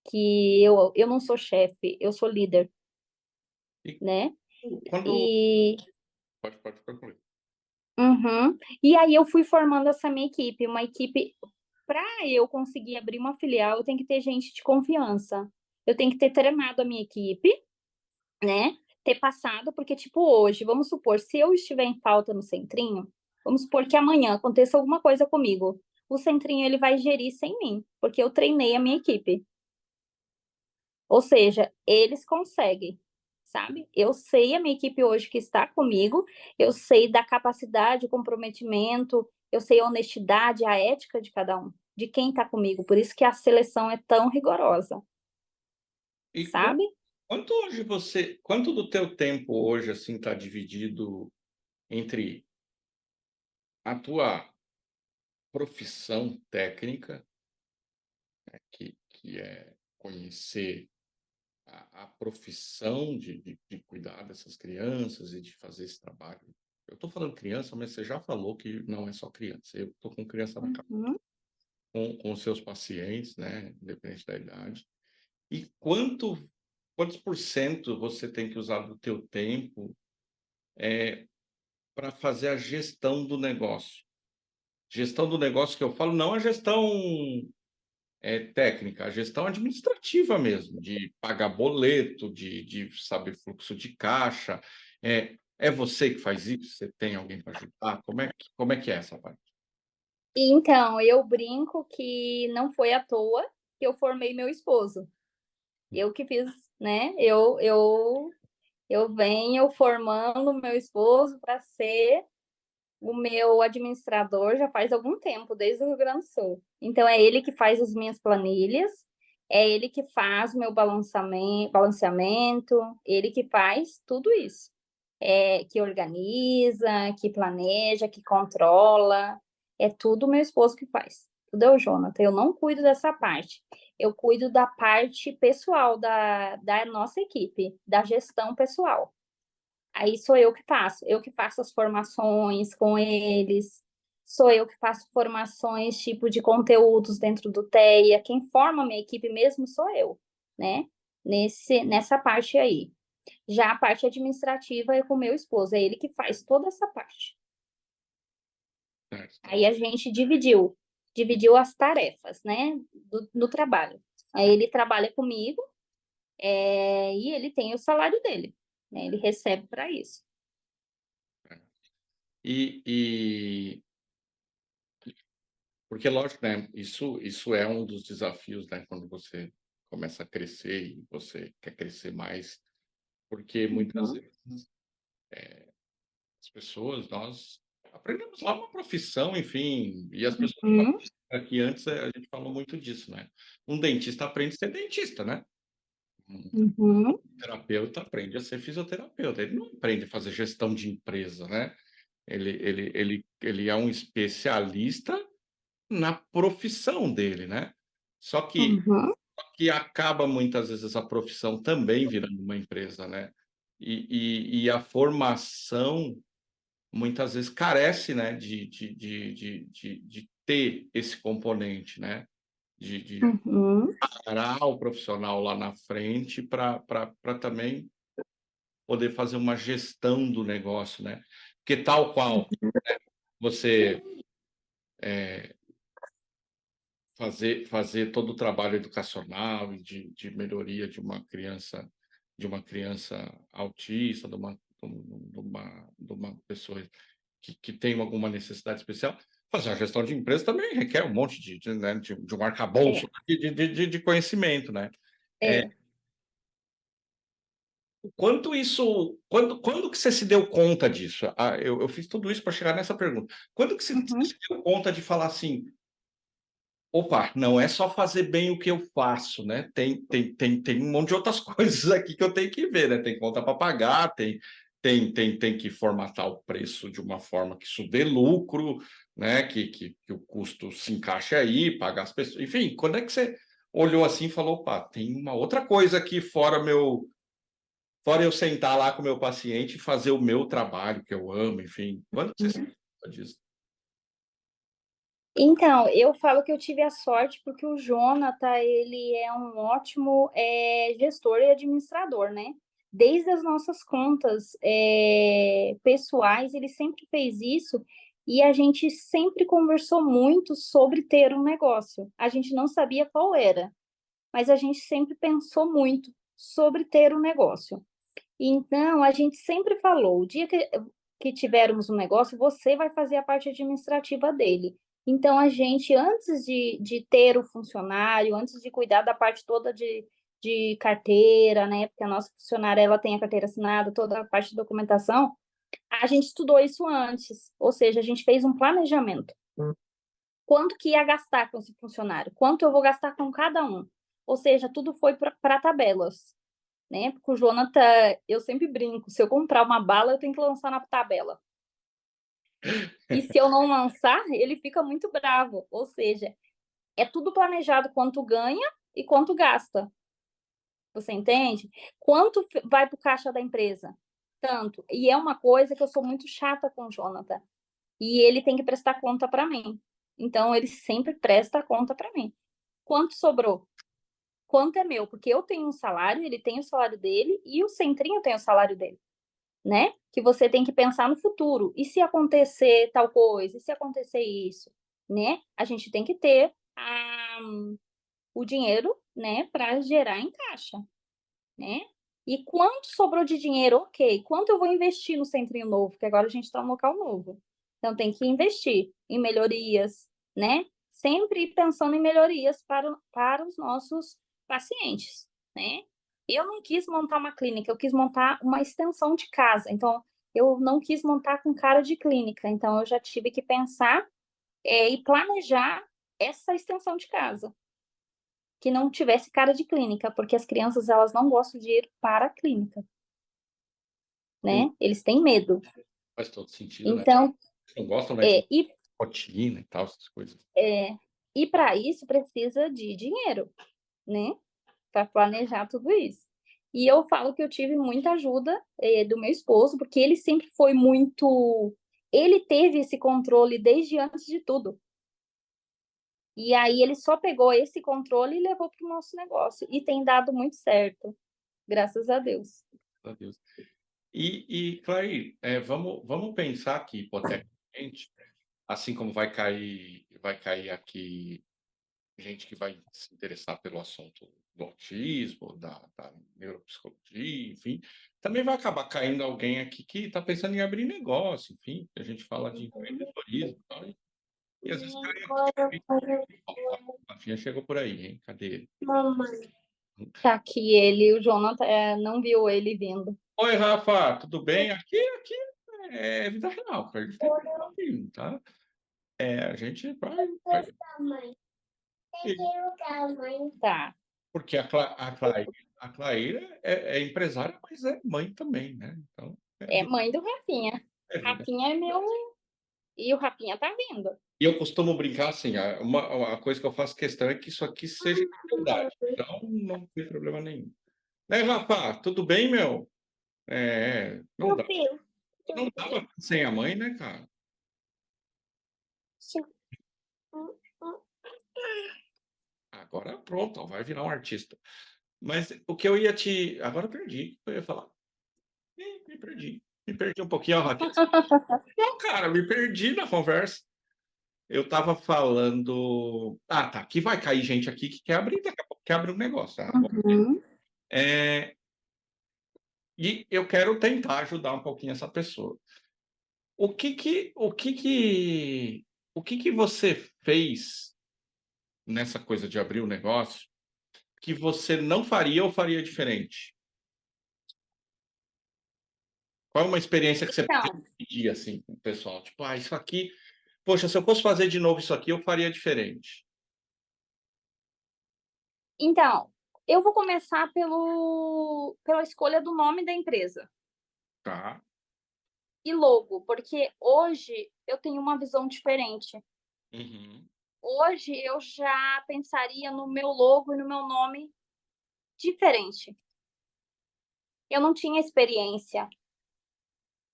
B: Que eu não sou chefe, eu sou líder,
A: E
B: né?
A: quando...
B: E
A: Pode concluir.
B: uhum. E aí eu fui formando essa minha equipe, uma equipe para eu conseguir abrir uma filial, eu tenho que ter gente de confiança. Eu tenho que ter treinado a minha equipe, né? Ter passado, porque tipo hoje, vamos supor, se eu estiver em falta no Centrinho, vamos supor que amanhã aconteça alguma coisa comigo. O Centrinho ele vai gerir sem mim, porque eu treinei a minha equipe. Ou seja, eles conseguem, sabe? Eu sei a minha equipe hoje que está comigo, eu sei da capacidade, o comprometimento, eu sei a honestidade, a ética de cada um, de quem está comigo. Por isso que a seleção é tão rigorosa,
A: E
B: sabe?
A: quanto do teu tempo hoje, assim, está dividido entre a tua profissão técnica, né, que é conhecer a profissão de cuidar dessas crianças e de fazer esse trabalho. Eu estou falando criança, mas você já falou que não é só criança. Eu estou com criança na casa,
B: Uhum.
A: com os seus pacientes, né, independente da idade. E quantos por cento você tem que usar do teu tempo para fazer a gestão do negócio? Gestão do negócio que eu falo, não a gestão técnica, a gestão administrativa mesmo, de pagar boleto, de saber fluxo de caixa. É você que faz isso? Você tem alguém para ajudar? Como é que é essa parte?
B: Então, eu brinco que não foi à toa que eu formei meu esposo. Eu que fiz, né? Eu venho formando meu esposo para ser o meu administrador já faz algum tempo, desde o Rio Grande do Sul. Então, é ele que faz as minhas planilhas, é ele que faz o meu balanceamento, ele que faz tudo isso. Que organiza, que planeja, que controla. É tudo meu esposo que faz. Tudo é o Jonathan. Eu não cuido dessa parte. Eu cuido da parte pessoal da nossa equipe, da gestão pessoal. Aí sou eu que faço as formações com eles, sou eu que faço formações tipo de conteúdos dentro do TEA, quem forma a minha equipe mesmo sou eu, né? Nessa parte aí. Já a parte administrativa é com o meu esposo, é ele que faz toda essa parte.
A: Certo.
B: Aí a gente dividiu as tarefas, né, do trabalho. Aí ele trabalha comigo, e ele tem o salário dele, né? Ele recebe para isso.
A: E porque, lógico, né? Isso é um dos desafios, né? Quando você começa a crescer e você quer crescer mais, porque muitas
B: Uhum,
A: vezes as pessoas, nós aprendemos lá uma profissão, enfim, e as pessoas
B: uhum,
A: aqui antes a gente falou muito disso, né? Um dentista aprende a ser dentista, né? Um
B: uhum.
A: terapeuta aprende a ser fisioterapeuta. Ele não aprende a fazer gestão de empresa, né? Ele é um especialista na profissão dele, né? Só
B: Uhum,
A: que acaba muitas vezes a profissão também virando uma empresa, né? E a formação muitas vezes carece, né, de ter esse componente, né? De
B: uhum,
A: parar o profissional lá na frente para também poder fazer uma gestão do negócio, né? Porque tal qual você fazer todo o trabalho educacional e de melhoria de uma criança autista, de uma pessoa que tem alguma necessidade especial, fazer a gestão de empresa também requer um monte né, de um
B: é,
A: arcabouço de conhecimento, né?
B: é.
A: Quando que você se deu conta disso? Eu fiz tudo isso para chegar nessa pergunta. Quando que você
B: Uhum,
A: se deu conta de falar assim: opa, não é só fazer bem o que eu faço, né? Tem um monte de outras coisas aqui que eu tenho que ver, né? Tem conta para pagar, tem. tem que formatar o preço de uma forma que isso dê lucro, né? Que o custo se encaixe aí, pagar as pessoas. Enfim, quando é que você olhou assim e falou, opa, tem uma outra coisa aqui fora eu sentar lá com o meu paciente e fazer o meu trabalho que eu amo, enfim. Quando você se deu conta disso?
B: Então, eu falo que eu tive a sorte porque o Jonathan, ele é um ótimo gestor e administrador, né? Desde as nossas contas pessoais, ele sempre fez isso e a gente sempre conversou muito sobre ter um negócio. A gente não sabia qual era, mas a gente sempre pensou muito sobre ter um negócio. Então, a gente sempre falou: o dia que tivermos um negócio, você vai fazer a parte administrativa dele. Então, a gente, antes de ter o funcionário, antes de cuidar da parte toda de carteira, né? Porque a nossa funcionária ela tem a carteira assinada, toda a parte de documentação, a gente estudou isso antes. Ou seja, a gente fez um planejamento. Quanto que ia gastar com esse funcionário? Quanto eu vou gastar com cada um? Ou seja, tudo foi para tabelas, né? Porque o Jonathan, eu sempre brinco, se eu comprar uma bala, eu tenho que lançar na tabela. E se eu não lançar, ele fica muito bravo. Ou seja, é tudo planejado quanto ganha e quanto gasta. Você entende? Quanto vai para o caixa da empresa? Tanto. E é uma coisa que eu sou muito chata com o Jonathan. E ele tem que prestar conta para mim. Então, ele sempre presta conta para mim. Quanto sobrou? Quanto é meu? Porque eu tenho um salário, ele tem o salário dele e o Centrinho tem o salário dele. Né? Que você tem que pensar no futuro. E se acontecer tal coisa? E se acontecer isso? Né? A gente tem que ter o dinheiro, né, para gerar em caixa, né? E quanto sobrou de dinheiro? Ok. Quanto eu vou investir no centrinho novo? Porque agora a gente está no local novo. Então tem que investir em melhorias, né? Sempre pensando em melhorias para os nossos pacientes, né? Eu não quis montar uma clínica, eu quis montar uma extensão de casa. Então, eu não quis montar com cara de clínica. Então, eu já tive que pensar e planejar essa extensão de casa que não tivesse cara de clínica, porque as crianças elas não gostam de ir para a clínica,
A: Sim,
B: né? Eles têm medo.
A: faz todo sentido, né?
B: Então,
A: Não gostam, né, de
B: é, e,
A: rotina e tal, essas coisas.
B: e para isso precisa de dinheiro, né? Para planejar tudo isso. E eu falo que eu tive muita ajuda do meu esposo, porque ele sempre foi muito. Ele teve esse controle desde antes de tudo. E aí ele só pegou esse controle e levou para o nosso negócio. E tem dado muito certo, graças a Deus.
A: Meu Deus. Clary, vamos pensar aqui, hipoteticamente, assim como vai cair aqui gente que vai se interessar pelo assunto do autismo, da neuropsicologia, enfim, também vai acabar caindo alguém aqui que está pensando em abrir negócio, enfim, a gente fala de empreendedorismo e tal, e às vezes cai aqui. Ó, a Rafinha chegou por aí, hein? Cadê ele?
B: Tá aqui ele, o Jonathan não viu ele vindo.
A: Oi, Rafa, tudo bem? Aqui é vida real, cara. A gente tem que tá? A gente vai.
B: Tá.
A: Porque a Claíra é empresária, mas é mãe também, né? Então,
B: É mãe do Rafinha.
A: é vida.
B: Rafinha é meu. E o Rafinha tá vindo.
A: E eu costumo brincar assim, uma coisa que eu faço questão é que isso aqui seja de verdade. Então, não tem problema nenhum. Né, Rafa? Tudo bem, meu? Não
B: Meu
A: dá,
B: filho.
A: não dá pra ficar sem a mãe, né, cara? Agora pronto, ó, vai virar um artista. Mas o que eu ia te. Agora eu perdi o que eu ia falar. Me perdi. Me perdi um pouquinho, ó, Rafinha. Não, cara, me perdi na conversa. Eu estava falando. Ah, tá. Que vai cair gente aqui que quer abrir, daqui a pouco quer abrir um negócio. Tá? Bom,
B: Uhum.
A: é, e eu quero tentar ajudar um pouquinho essa pessoa. O que que você fez nessa coisa de abrir o negócio que você não faria ou faria diferente? Qual é uma experiência que você pode
B: Então,
A: dividir assim com o pessoal? Tipo, isso aqui, poxa, se eu fosse fazer de novo isso aqui, eu faria diferente.
B: então, eu vou começar pela escolha do nome da empresa.
A: Tá?
B: e logo, porque hoje eu tenho uma visão diferente.
A: Uhum.
B: Hoje eu já pensaria no meu logo e no meu nome diferente. Eu não tinha experiência,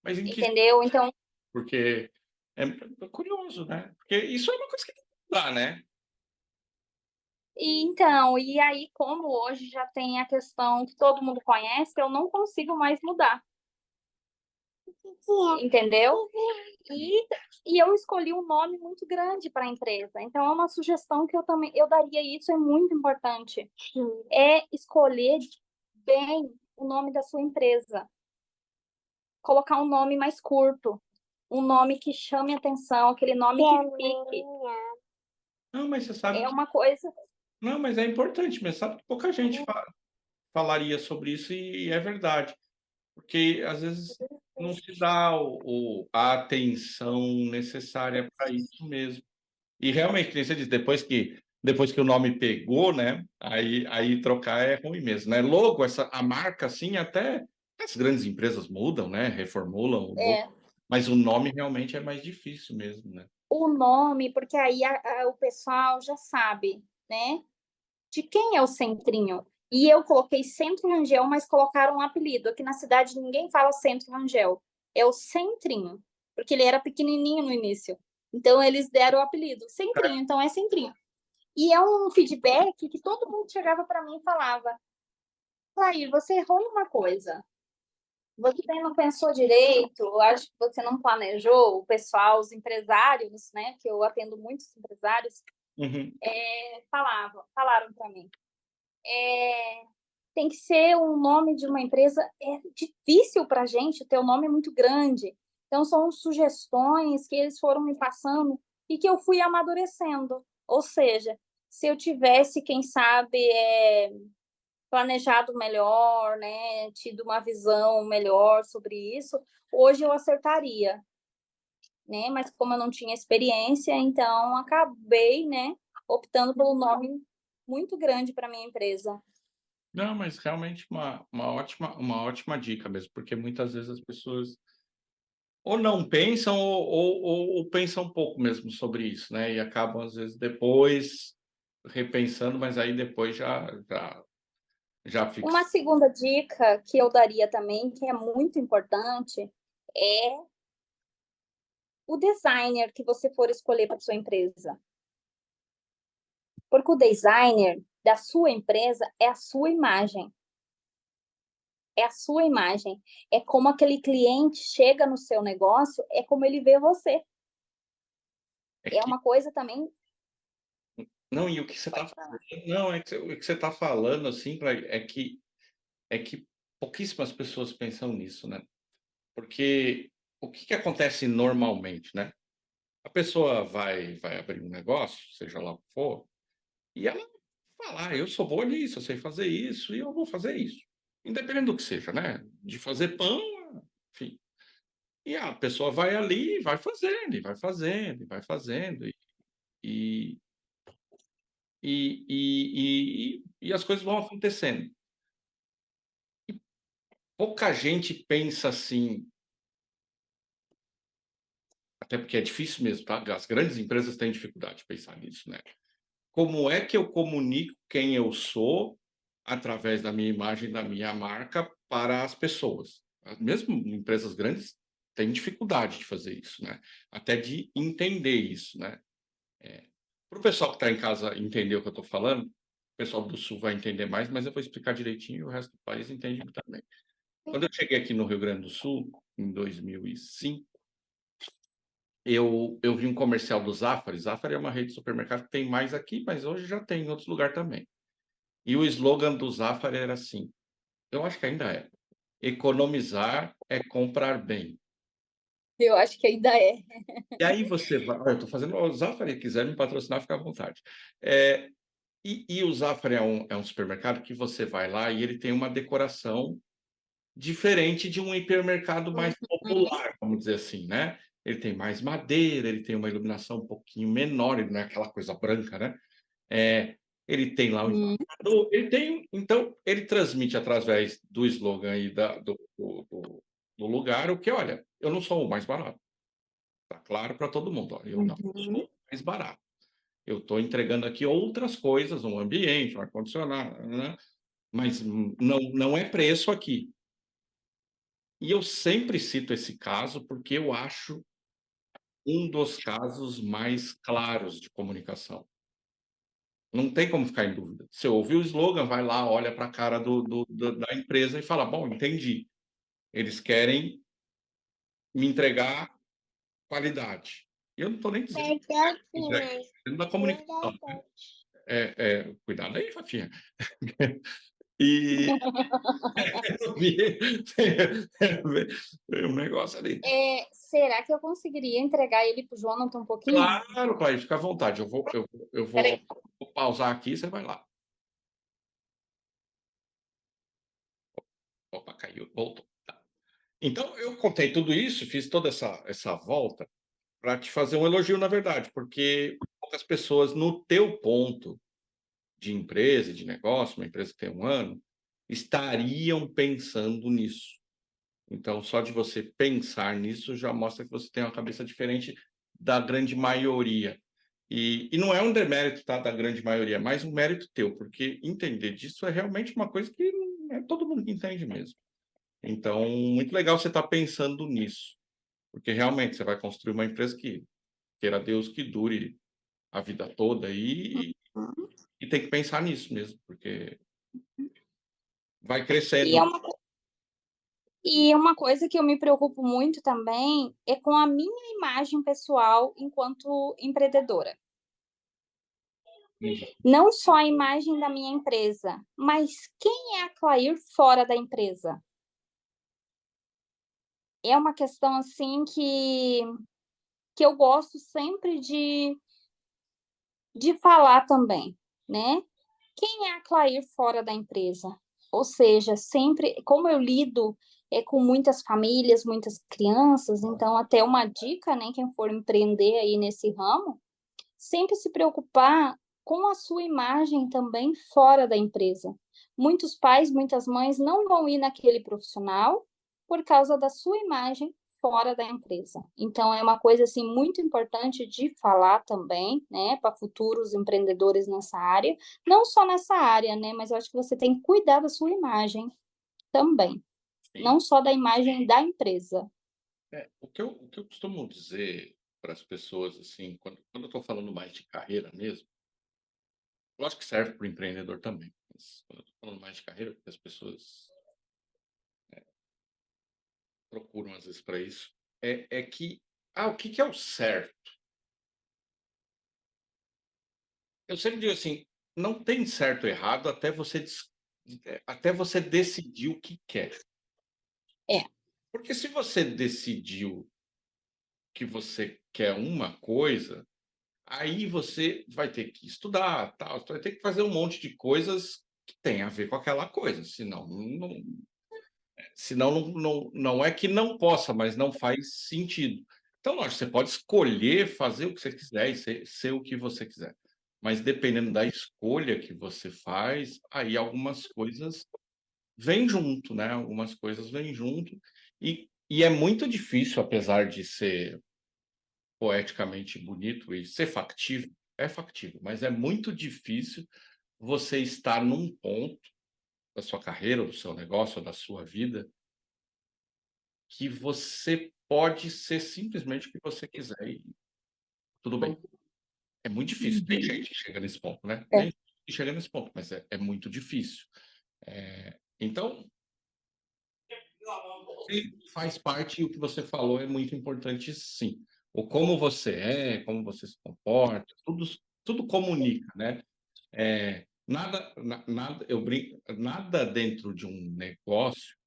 A: Mas em que
B: entendeu? Então,
A: porque é curioso, né, porque isso é uma coisa que tem que mudar, né.
B: e aí como hoje já tem a questão que todo mundo conhece, eu não consigo mais mudar, entendeu? E e eu escolhi um nome muito grande para a empresa, então é uma sugestão que eu daria, isso é muito importante, é escolher bem o nome da sua empresa, colocar um nome mais curto, um nome que chame atenção, aquele nome que fique.
A: Não, mas você sabe
B: É
A: que
B: uma coisa
A: não, mas é importante mesmo, sabe que pouca gente falaria sobre isso e é verdade, porque às vezes não se dá a atenção necessária para isso mesmo. E realmente, que nem você disse, depois que o nome pegou, né, aí trocar é ruim mesmo, né. Logo, a marca, assim, até as grandes empresas mudam, né, reformulam o logo,
B: é,
A: mas o nome realmente é mais difícil mesmo, né.
B: o nome, porque aí o pessoal já sabe, né, de quem é o Centrinho. E eu coloquei Centro Rangel, mas colocaram um apelido. Aqui na cidade ninguém fala Centro Rangel, é o Centrinho, porque ele era pequenininho no início. Então eles deram o apelido, Centrinho, então é Centrinho. E é um feedback que todo mundo chegava para mim e falava: "Clair, você errou numa coisa. Você não pensou direito, eu acho que você não planejou", o pessoal, os empresários, né, que eu atendo muitos empresários,
A: Uhum.
B: falaram para mim: "Tem que ser um nome de uma empresa, é difícil para a gente, o teu nome é muito grande". Então são sugestões que eles foram me passando e que eu fui amadurecendo. Ou seja, se eu tivesse, quem sabe, planejado melhor, né, tido uma visão melhor sobre isso, hoje eu acertaria, né, mas como eu não tinha experiência, então acabei, né, optando pelo nome muito grande para minha empresa.
A: Não, mas realmente uma ótima dica mesmo, porque muitas vezes as pessoas ou não pensam ou pensam um pouco mesmo sobre isso, né, e acabam às vezes depois repensando, mas aí depois já fica
B: Uma segunda dica que eu daria também, que é muito importante, é o designer que você for escolher para sua empresa. Porque o designer da sua empresa é a sua imagem. É a sua imagem. É como aquele cliente chega no seu negócio, é como ele vê você.
A: é
B: É
A: que
B: uma coisa também.
A: não, e o que você está
B: Pode falar.
A: falando não, é que o que você está falando, assim, é que pouquíssimas pessoas pensam nisso, né. Porque o que que acontece normalmente, né, a pessoa vai abrir um negócio, seja lá o que for, e ela fala: "Ah, eu sou boa nisso, eu sei fazer isso e eu vou fazer isso". Independente do que seja, né, de fazer pão, enfim. E a pessoa vai ali e vai fazendo, e vai fazendo, e vai fazendo, e e as coisas vão acontecendo. Pouca gente pensa assim, até porque é difícil mesmo, tá, as grandes empresas têm dificuldade de pensar nisso, né. Como é que eu comunico quem eu sou, através da minha imagem, da minha marca, para as pessoas? Mesmo empresas grandes têm dificuldade de fazer isso, né, até de entender isso, né. Para o pessoal que está em casa entender o que eu estou falando, o pessoal do sul vai entender mais, mas eu vou explicar direitinho e o resto do país entende também. Quando eu cheguei aqui no Rio Grande do Sul, em 2005, eu vi um comercial do Zafari. Zafari é uma rede de supermercado que tem mais aqui, mas hoje já tem em outros lugar também. E o slogan do Zafari era assim, eu acho que ainda é: "Economizar é comprar bem".
B: Eu acho que ainda é.
A: E aí você vai olha, eu estou fazendo o Zafari, quiser me patrocinar, fica à vontade. Eh, e o Zafari é um supermercado que você vai lá e ele tem uma decoração diferente de um hipermercado mais
B: Uhum.
A: popular, vamos dizer assim, né. Ele tem mais madeira, ele tem uma iluminação um pouquinho menor, ele não é aquela coisa branca, né. Ele tem lá o
B: Hum.
A: ele tem então, ele transmite através do slogan e da do no lugar, o que, olha, eu não sou o mais barato. Tá claro para todo mundo, ó, eu não sou
B: Uhum.
A: o mais barato. Eu estou entregando aqui outras coisas, um ambiente, um ar-condicionado, né, mas não é preço aqui. E eu sempre cito esse caso, porque eu acho um dos casos mais claros de comunicação. Não tem como ficar em dúvida. Você ouviu o slogan, vai lá, olha para a cara da empresa e fala: "Bom, entendi. Eles querem me entregar qualidade". E eu não estou nem dizendo que entrega, dizendo da comunicação, né. Cuidado aí, Rafinha. E eu vi um negócio ali.
B: Será que eu conseguiria entregar ele para o Jonathan um pouquinho?
A: Claro, pai, fica à vontade. Eu
B: Espera
A: vou vou pausar aqui, você vai lá. Opa, caiu, voltou. Tá. Então eu contei tudo isso, fiz toda essa volta para te fazer um elogio, na verdade, porque poucas pessoas no teu ponto de empresa e de negócio, uma empresa que tem 1 ano, estariam pensando nisso. Então, só de você pensar nisso já mostra que você tem uma cabeça diferente da grande maioria. E não é um demérito, tá, da grande maioria, é mais um mérito teu, porque entender disso é realmente uma coisa que não é todo mundo que entende mesmo. Então, muito legal você estar pensando nisso, porque realmente você vai construir uma empresa que, queira Deus, que dure a vida toda aí,
B: Uhum.
A: e tem que pensar nisso mesmo, porque vai
B: E
A: crescendo.
B: é uma e uma coisa que eu me preocupo muito também é com a minha imagem pessoal enquanto empreendedora.
A: Uhum.
B: Não só a imagem da minha empresa, mas quem é a Clair fora da empresa? É uma questão, assim, que eu gosto sempre de falar também, né. Quem é a Clair fora da empresa? Ou seja, sempre como eu lido, com muitas famílias, muitas crianças, então até uma dica, né, quem for empreender aí nesse ramo, sempre se preocupar com a sua imagem também fora da empresa. Muitos pais, muitas mães não vão ir naquele profissional por causa da sua imagem fora da empresa. Então é uma coisa assim muito importante de falar também, né, para futuros empreendedores nessa área, não só nessa área, né, mas eu acho que você tem que cuidar da sua imagem também,
A: Sim.
B: não só da imagem da empresa.
A: O que eu costumo dizer para as pessoas, assim, quando eu estou falando mais de carreira mesmo, lógico que serve para o empreendedor também, mas quando eu estou falando mais de carreira, porque as pessoas procuram às vezes para isso, é que, o que que é o certo? Eu sempre digo assim, não tem certo ou errado até você decidir o que quer.
B: É.
A: Porque se você decidiu que você quer uma coisa, aí você vai ter que estudar, tal, você vai ter que fazer um monte de coisas que tem a ver com aquela coisa, senão não é que não possa, mas não faz sentido. Então, lógico, você pode escolher fazer o que você quiser e ser o que você quiser, mas dependendo da escolha que você faz, aí algumas coisas vêm junto, né, algumas coisas vêm junto, e é muito difícil, apesar de ser poeticamente bonito e ser factível, é factível, mas é muito difícil você estar num ponto da sua carreira, ou do seu negócio, ou da sua vida, que você pode ser simplesmente o que você quiser e tudo bem. É muito difícil. Tem
B: Uhum.
A: gente que chega nesse ponto, né?
B: É.
A: Tem gente que chega nesse ponto, mas é muito difícil. Então, se faz parte, e o que você falou é muito importante, sim. O como você é, como você se comporta, tudo comunica, né? Nada, eu brinco, nada dentro de um negócio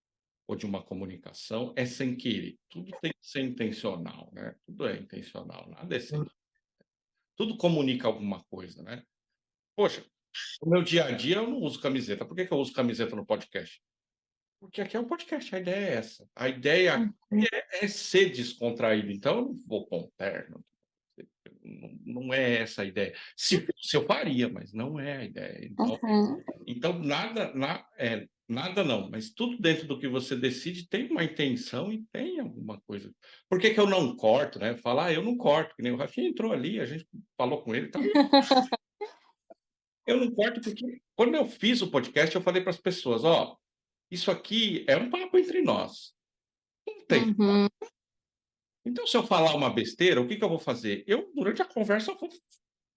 A: ou de uma comunicação é sem querer. Tudo tem que ser intencional, né? Tudo é intencional, nada é sem. Tudo comunica alguma coisa, né? Poxa, no meu dia a dia eu não uso camiseta. Por que que eu uso camiseta no podcast? Porque aqui é um podcast, a ideia é essa. A ideia aqui
B: Uhum.
A: é ser descontraído, então eu não vou com terno. Não é essa a ideia. Se fosse, eu faria, mas não é a ideia. Então
B: Uhum.
A: Então, nada não, mas tudo dentro do que você decide tem uma intenção e tem alguma coisa. Por que que eu não corto, né? Falar, eu não corto, que nem o Rafinha entrou ali, a gente falou com ele, tá? Eu não corto porque quando eu fiz o podcast, eu falei para as pessoas, ó, isso aqui é um papo entre nós. Não tem.
B: Uhum,
A: Então, se eu falar uma besteira, o que que eu vou fazer? Eu, durante a conversa, eu vou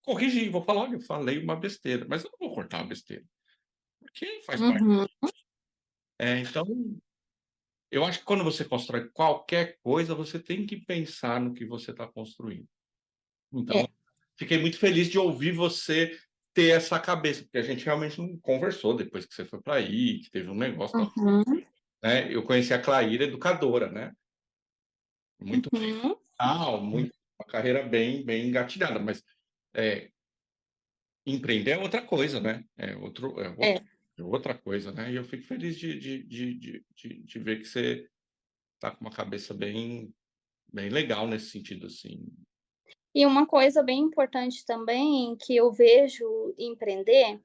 A: corrigir, vou falar, olha, eu falei uma besteira, mas eu não vou cortar a besteira, porque faz parte.
B: uhum.
A: Então, eu acho que quando você constrói qualquer coisa, você tem que pensar no que você está construindo. Então,
B: É.
A: fiquei muito feliz de ouvir você ter essa cabeça, porque a gente realmente não conversou depois que você foi para aí, que teve um negócio, tal,
B: Uhum,
A: né? Eu conheci a Claíra, educadora, né? Muito
B: uhum.
A: legal, muito, uma carreira bem engatilhada, mas é, empreender é outra coisa, né?
B: É.
A: É outra coisa, né? E eu fico feliz de ver que você está com uma cabeça bem legal nesse sentido, assim.
B: E uma coisa bem importante também que eu vejo empreender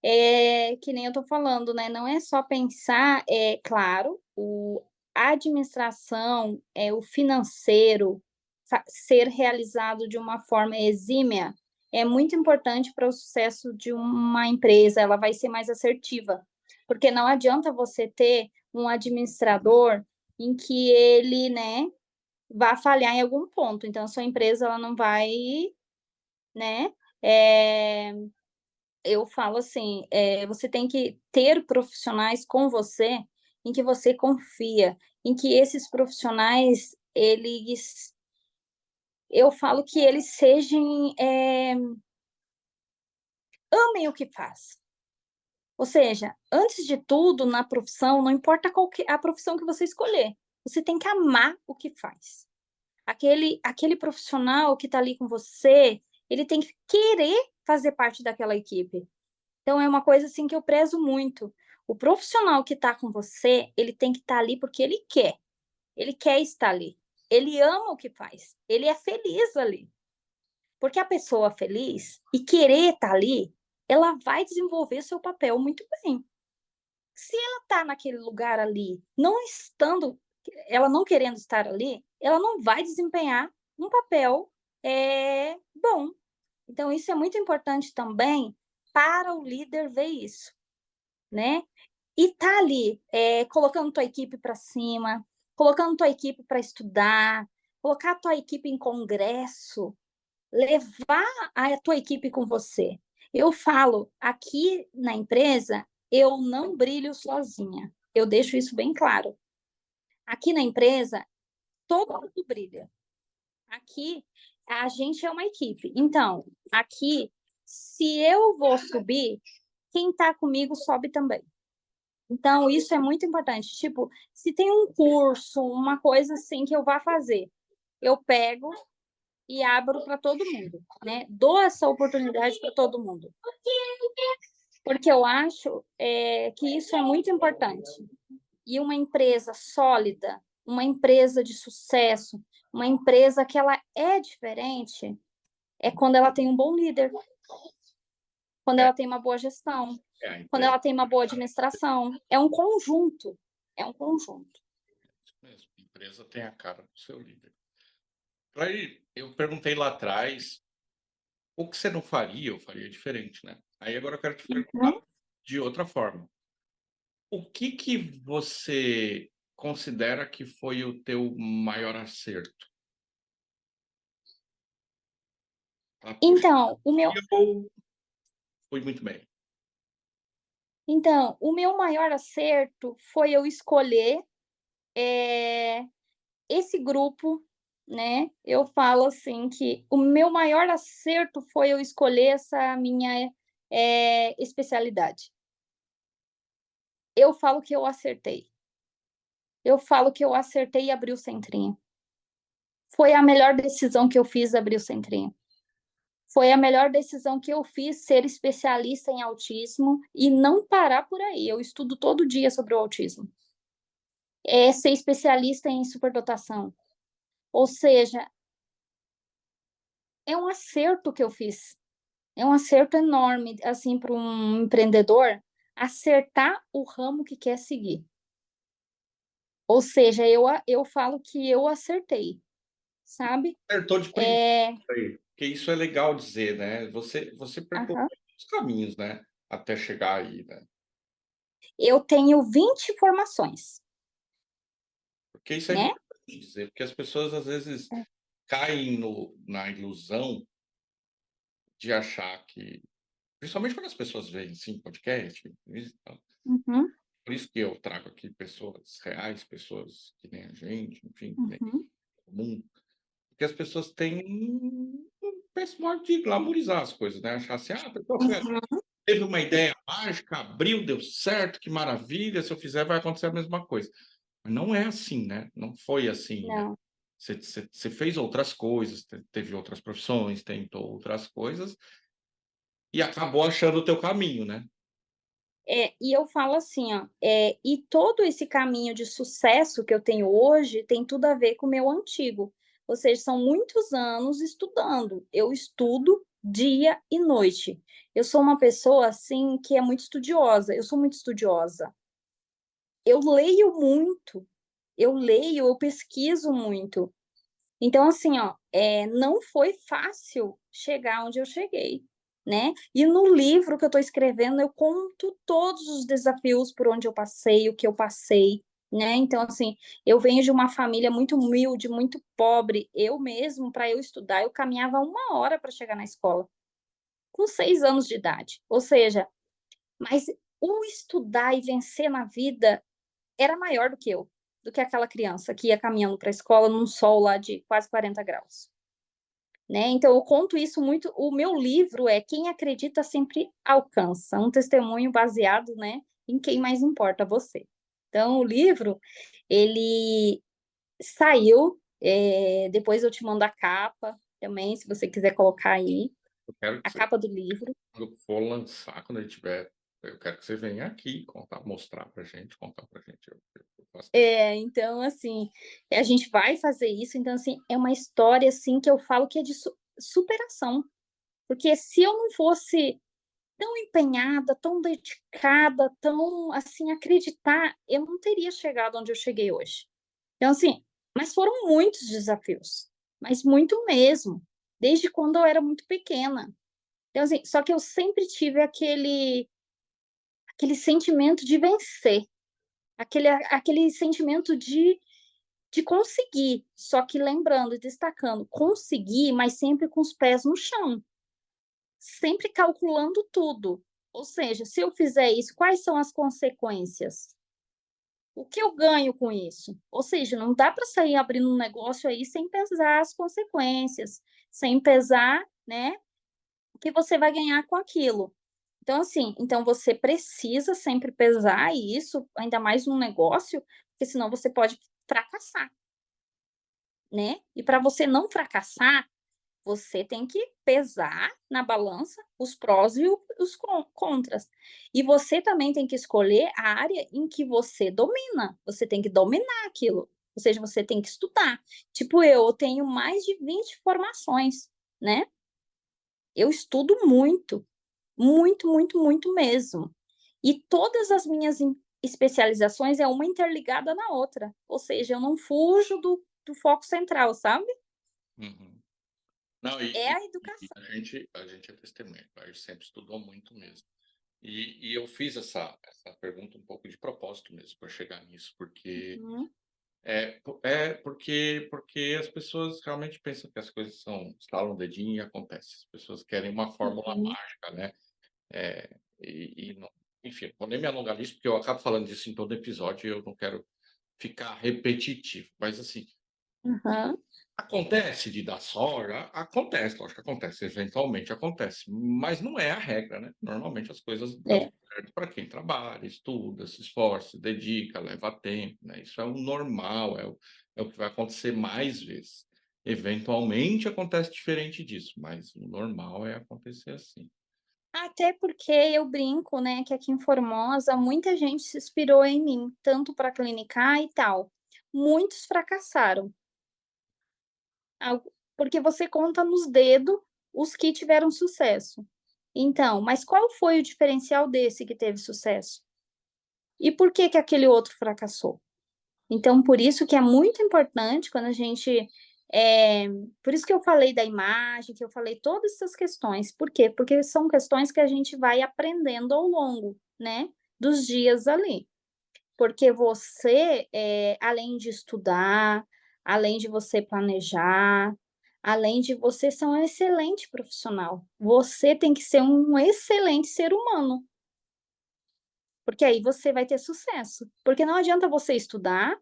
B: é que nem eu estou falando, né? Não é só pensar, é claro, a administração, o financeiro ser realizado de uma forma exímia é muito importante para o sucesso de uma empresa. Ela vai ser mais assertiva, porque não adianta você ter um administrador em que ele, né, vá falhar em algum ponto. Então, a sua empresa ela não vai, né? É, eu falo assim, você tem que ter profissionais com você em que você confia, em que esses profissionais eles, eu falo que eles sejam, amem o que faz. Ou seja, antes de tudo, na profissão, não importa qual que, a profissão que você escolher, você tem que amar o que faz. Aquele profissional que está ali com você, ele tem que querer fazer parte daquela equipe. Então, é uma coisa assim que eu prezo muito. O profissional que está com você, ele tem que estar ali porque ele quer estar ali, ele ama o que faz, ele é feliz ali. Porque a pessoa feliz e querer estar ali, ela vai desenvolver seu papel muito bem. Se ela está naquele lugar ali, não estando, ela não querendo estar ali, ela não vai desempenhar um papel bom. Então, isso é muito importante também para o líder ver isso, né? E tá ali, colocando tua equipe para cima, colocando tua equipe para estudar, colocar a tua equipe em congresso, levar a tua equipe com você. Eu falo, aqui na empresa, eu não brilho sozinha. Eu deixo isso bem claro. Aqui na empresa, todo mundo brilha. Aqui, a gente é uma equipe. Então, aqui, se eu vou subir, quem está comigo sobe também. Então, isso é muito importante. Tipo, se tem um curso, uma coisa assim que eu vá fazer, eu pego e abro para todo mundo, né? Dou essa oportunidade para todo mundo. Porque eu acho que isso é muito importante. E uma empresa sólida, uma empresa de sucesso, uma empresa que ela é diferente, é quando ela tem um bom líder, quando
A: É,
B: ela tem uma boa gestão,
A: é a
B: quando
A: empresa
B: ela tem uma boa administração. É um conjunto. É um conjunto.
A: mesmo. A empresa tem a cara do seu líder. Aí, eu perguntei lá atrás, o que você não faria, eu faria diferente, né? Aí agora eu quero te perguntar
B: Uhum.
A: de outra forma. O que que você considera que foi o teu maior acerto? Ah, puxa,
B: Então, o meu,
A: eu fui muito bem.
B: então, o meu maior acerto foi eu escolher esse grupo, né? Eu falo assim que o meu maior acerto foi eu escolher essa minha especialidade. Eu falo que eu acertei. Eu falo que eu acertei e abri o centrinho. Foi a melhor decisão que eu fiz abrir o centrinho. Foi a melhor decisão que eu fiz ser especialista em autismo e não parar por aí. Eu estudo todo dia sobre o autismo. É ser especialista em superdotação. Ou seja, é um acerto que eu fiz. É um acerto enorme, assim, para um empreendedor. acertar o ramo que quer seguir. Ou seja, eu falo que eu acertei, sabe?
A: Acertou de primeira
B: É,
A: aí, porque isso é legal dizer, né, você percorreu
B: aham.
A: os caminhos, né, até chegar aí, né.
B: Eu tenho 20 formações,
A: Porque isso é
B: né?
A: importante dizer, porque as pessoas às vezes
B: É.
A: caem na ilusão de achar que principalmente quando as pessoas veem, sim, podcast, entrevista e tal.
B: Uhum,
A: Por isso que eu trago aqui pessoas reais, pessoas que nem a gente, enfim, que nem
B: uhum,
A: todo mundo, porque as pessoas têm um péssimo modo de glamorizar as coisas, né, achar assim: "Ah, a pessoa foi
B: uhum.
A: teve uma ideia mágica, abriu, deu certo, que maravilha, se eu fizer vai acontecer a mesma coisa". Mas não é assim, né, não foi assim, né.
B: Não.
A: Você fez outras coisas, teve outras profissões, tentou outras coisas e acabou achando o teu caminho, né.
B: E eu falo assim, ó, e todo esse caminho de sucesso que eu tenho hoje tem tudo a ver com o meu antigo. Ou seja, são muitos anos estudando. Eu estudo dia e noite. Eu sou uma pessoa, assim, que é muito estudiosa. Eu sou muito estudiosa. Eu leio muito. Eu leio, eu pesquiso muito. Então, assim, ó, não foi fácil chegar onde eu cheguei, né. E no livro que eu estou escrevendo, eu conto todos os desafios por onde eu passei, o que eu passei, né. Então, assim, eu venho de uma família muito humilde, muito pobre. Eu mesmo, para eu estudar, eu caminhava 1 hora para chegar na escola, com 6 anos de idade. Ou seja, mas o estudar e vencer na vida era maior do que eu, do que aquela criança que ia caminhando para a escola num sol lá de quase 40 graus. Né, então eu conto isso muito. O meu livro é Quem Acredita Sempre Alcança, um testemunho baseado, né, em quem mais importa, você. Então o livro, ele saiu, depois eu te mando a capa também, se você quiser colocar aí,
A: Eu quero que
B: a
A: você
B: capa do livro.
A: quando for lançar, quando ele tiver eu quero que você venha aqui contar, mostrar pra gente, contar pra gente, eu faço questão.
B: Então assim, a gente vai fazer isso, então assim, é uma história, assim, que eu falo que é de superação, porque se eu não fosse tão empenhada, tão dedicada, tão, assim, acreditar, eu não teria chegado onde eu cheguei hoje. Então, assim, mas foram muitos desafios, mas muito mesmo, desde quando eu era muito pequena. Então, assim, só que eu sempre tive aquele sentimento de vencer, aquele sentimento de conseguir, só que lembrando e destacando, conseguir, mas sempre com os pés no chão. Sempre calculando tudo. Ou seja, se eu fizer isso, quais são as consequências? O que eu ganho com isso? Ou seja, não dá para sair abrindo um negócio aí sem pesar as consequências, sem pesar, né, o que você vai ganhar com aquilo. Então, assim, então você precisa sempre pesar isso, ainda mais num negócio, porque senão você pode fracassar, né? E para você não fracassar, você tem que pesar na balança os prós e os contras. E você também tem que escolher a área em que você domina. Você tem que dominar aquilo. Ou seja, você tem que estudar. Tipo, eu tenho mais de 20 formações, né? Eu estudo muito, muito, muito, muito mesmo. E todas as minhas especializações é uma interligada na outra. Ou seja, eu não fujo do foco central, sabe?
A: Uhum. Não,
B: É a
A: e
B: educação.
A: a gente é testemunha, a gente sempre estudou muito mesmo. E eu fiz essa pergunta um pouco de propósito mesmo, para chegar nisso, porque
B: Uhum,
A: porque as pessoas realmente pensam que as coisas são estalam o dedinho e acontece. As pessoas querem uma fórmula
B: uhum,
A: mágica, né. E não enfim, vou nem me alongar nisso, porque eu acabo falando disso em todo episódio e eu não quero ficar repetitivo. Mas, assim,
B: uhum.
A: acontece de dar sorte, acontece, lógico que acontece, eventualmente acontece, mas não é a regra, né. Normalmente as coisas dão
B: É.
A: certo para quem trabalha, estuda, se esforça, se dedica, leva tempo, né, isso é o normal, é o que vai acontecer mais vezes. Eventualmente acontece diferente disso, mas o normal é acontecer assim.
B: Até porque eu brinco, né, que aqui em Formosa muita gente se inspirou em mim, tanto para clinicar e tal. Muitos fracassaram, porque você conta nos dedos os que tiveram sucesso. Então, mas qual foi o diferencial desse que teve sucesso? E por que que aquele outro fracassou? Então, por isso que é muito importante quando a gente, eh, por isso que eu falei da imagem, que eu falei todas essas questões. Por quê? Porque são questões que a gente vai aprendendo ao longo, né, dos dias ali. Porque você, além de estudar, além de você planejar, além de você ser um excelente profissional, você tem que ser um excelente ser humano, porque aí você vai ter sucesso. Porque não adianta você estudar,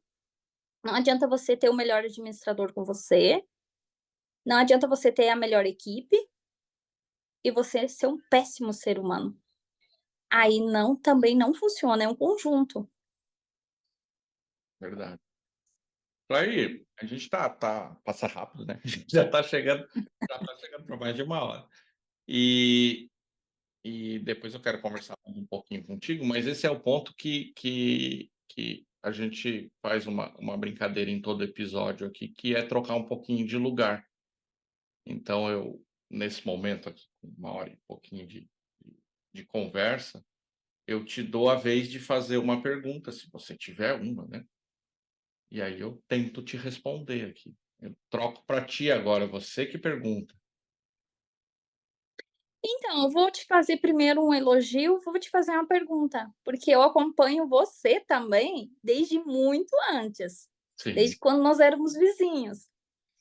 B: não adianta você ter o melhor administrador com você, não adianta você ter a melhor equipe e você ser um péssimo ser humano. Aí não, também não funciona, é um conjunto.
A: Verdade. Aí, a gente passa rápido, né, a gente já tá chegando para mais de 1 hora. E depois eu quero conversar mais um pouquinho contigo, mas esse é o ponto que a gente faz uma brincadeira em todo episódio aqui, que é trocar um pouquinho de lugar. Então eu, nesse momento aqui, com 1 hora e pouquinho de conversa, eu te dou a vez de fazer uma pergunta, se você tiver uma, né, e aí eu tento te responder aqui. Eu troco para ti agora, você que pergunta.
B: Então, eu vou te fazer primeiro um elogio, vou te fazer uma pergunta, porque eu acompanho você também desde muito antes,
A: Sim,
B: desde quando nós éramos vizinhos.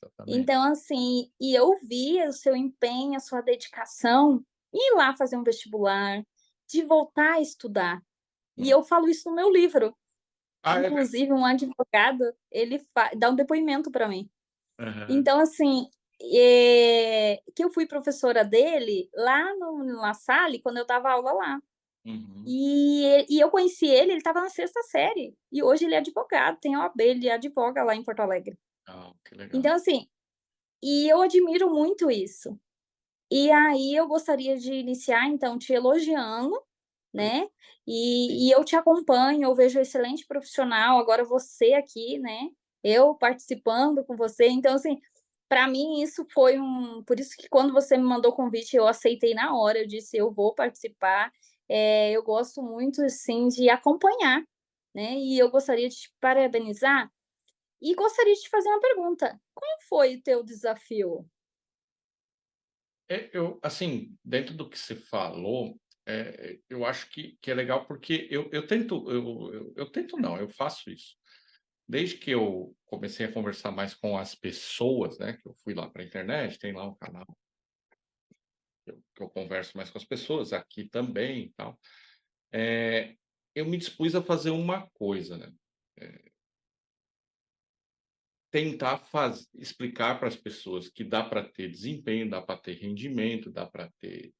A: exatamente.
B: Então, assim, e eu via o seu empenho, a sua dedicação, em ir lá fazer um vestibular, de voltar a estudar. E
A: Hum.
B: eu falo isso no meu livro.
A: Ah, é mesmo?
B: Inclusive, um advogado, ele dá um depoimento para mim.
A: Aham.
B: Então, assim, que eu fui professora dele lá no La Salle, quando eu dava aula lá.
A: Uhum.
B: E eu conheci ele, ele estava na sexta série, e hoje ele é advogado, tem OAB, ele advoga lá em Porto Alegre.
A: Ah, que legal.
B: Então, assim, e eu admiro muito isso. E aí eu gostaria de iniciar, então, te elogiando, né, e eu te acompanho, eu vejo excelente profissional, agora você aqui, né, eu participando com você, então, assim, para mim isso foi por isso que quando você me mandou o convite eu aceitei na hora, eu disse: "Eu vou participar", eu gosto muito, assim, de acompanhar, né, e eu gostaria de te parabenizar, e gostaria de te fazer uma pergunta: qual foi o teu desafio?
A: Eu, assim, dentro do que você falou, eu acho que é legal, porque eu tento eu tento não, eu faço isso. Desde que eu comecei a conversar mais com as pessoas, né, que eu fui lá para a internet, tem lá um canal que eu converso mais com as pessoas, aqui também e tal, eu me dispus a fazer uma coisa, né, tentar explicar para as pessoas que dá para ter desempenho, dá para ter rendimento, dá para ter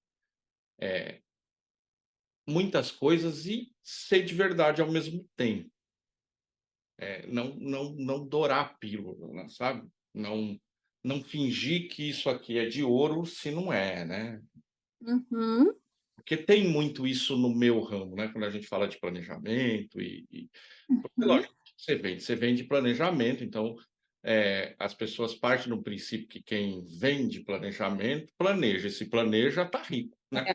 A: muitas coisas e ser de verdade ao mesmo tempo. Não dourar a pílula, né, sabe. Não fingir que isso aqui é de ouro se não é, né.
B: Uhum,
A: Porque tem muito isso no meu ramo, né, quando a gente fala de planejamento porque
B: uhum,
A: lógico, você vende planejamento, então, as pessoas partem do princípio que quem vende planejamento, planeja, e se planeja, tá rico, né.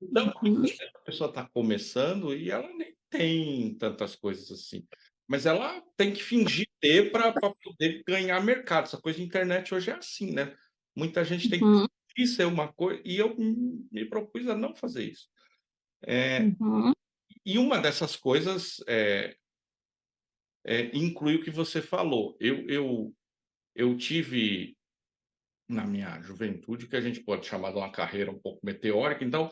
A: Então,
B: uhum,
A: a pessoa está começando e ela nem tem tantas coisas assim, mas ela tem que fingir ter para poder ganhar mercado. Essa coisa de internet hoje é assim, né. Muita gente tem que
B: uhum,
A: fingir ser uma coisa e eu me propus a não fazer isso.
B: uhum.
A: E uma dessas coisas, inclui o que você falou. Eu tive, na minha juventude, o que a gente pode chamar de uma carreira um pouco meteórica, então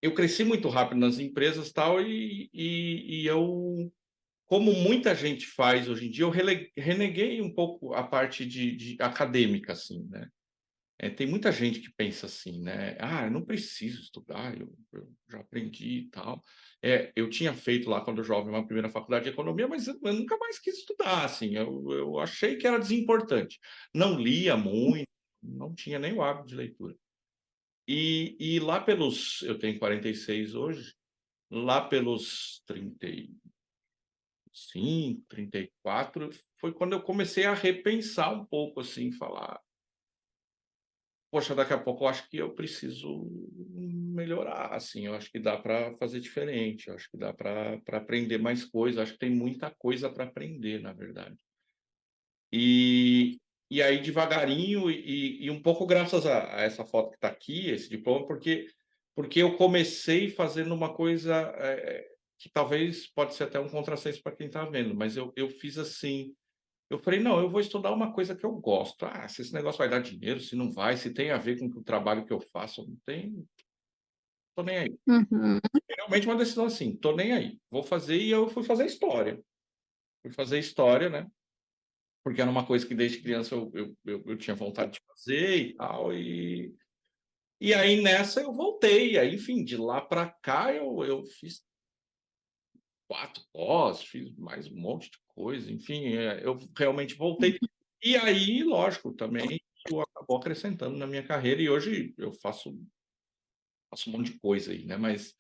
A: eu cresci muito rápido nas empresas, tal, e eu, como muita gente faz hoje em dia, eu reneguei um pouco a parte de acadêmica, assim, né. Tem muita gente que pensa assim, né: "Ah, eu não preciso estudar, eu já aprendi e tal". Eu tinha feito lá, quando jovem, uma primeira faculdade de economia, mas eu nunca mais quis estudar, assim, eu achei que era desimportante. Não lia muito, não tinha nem o hábito de leitura. E lá pelos, eu tenho 46 hoje, lá pelos 35, 34, foi quando eu comecei a repensar um pouco, assim, falar: poxa, daqui a pouco eu acho que eu preciso melhorar, assim, eu acho que dá para fazer diferente, eu acho que dá para aprender mais coisa, acho que tem muita coisa para aprender, na verdade. E e aí devagarinho e um pouco graças a essa foto que está aqui, esse diploma, porque eu comecei fazendo uma coisa, que talvez pode ser até um contrassenso para quem está vendo, mas eu fiz assim, eu falei: "Não, eu vou estudar uma coisa que eu gosto. Ah, se esse negócio vai dar dinheiro, se não vai, se tem a ver com o trabalho que eu faço, não tem, tô nem aí".
B: Uhum.
A: Realmente uma decisão assim, tô nem aí, vou fazer e eu fui fazer história. Fui fazer história, né, porque era uma coisa que desde criança eu tinha vontade de fazer e tal, e aí nessa eu voltei, aí enfim, de lá para cá eu fiz 4 pós, fiz mais um monte de coisa, enfim, eu realmente voltei. E aí, lógico, também isso acabou acrescentando na minha carreira e hoje eu faço um monte de coisa aí, né, mas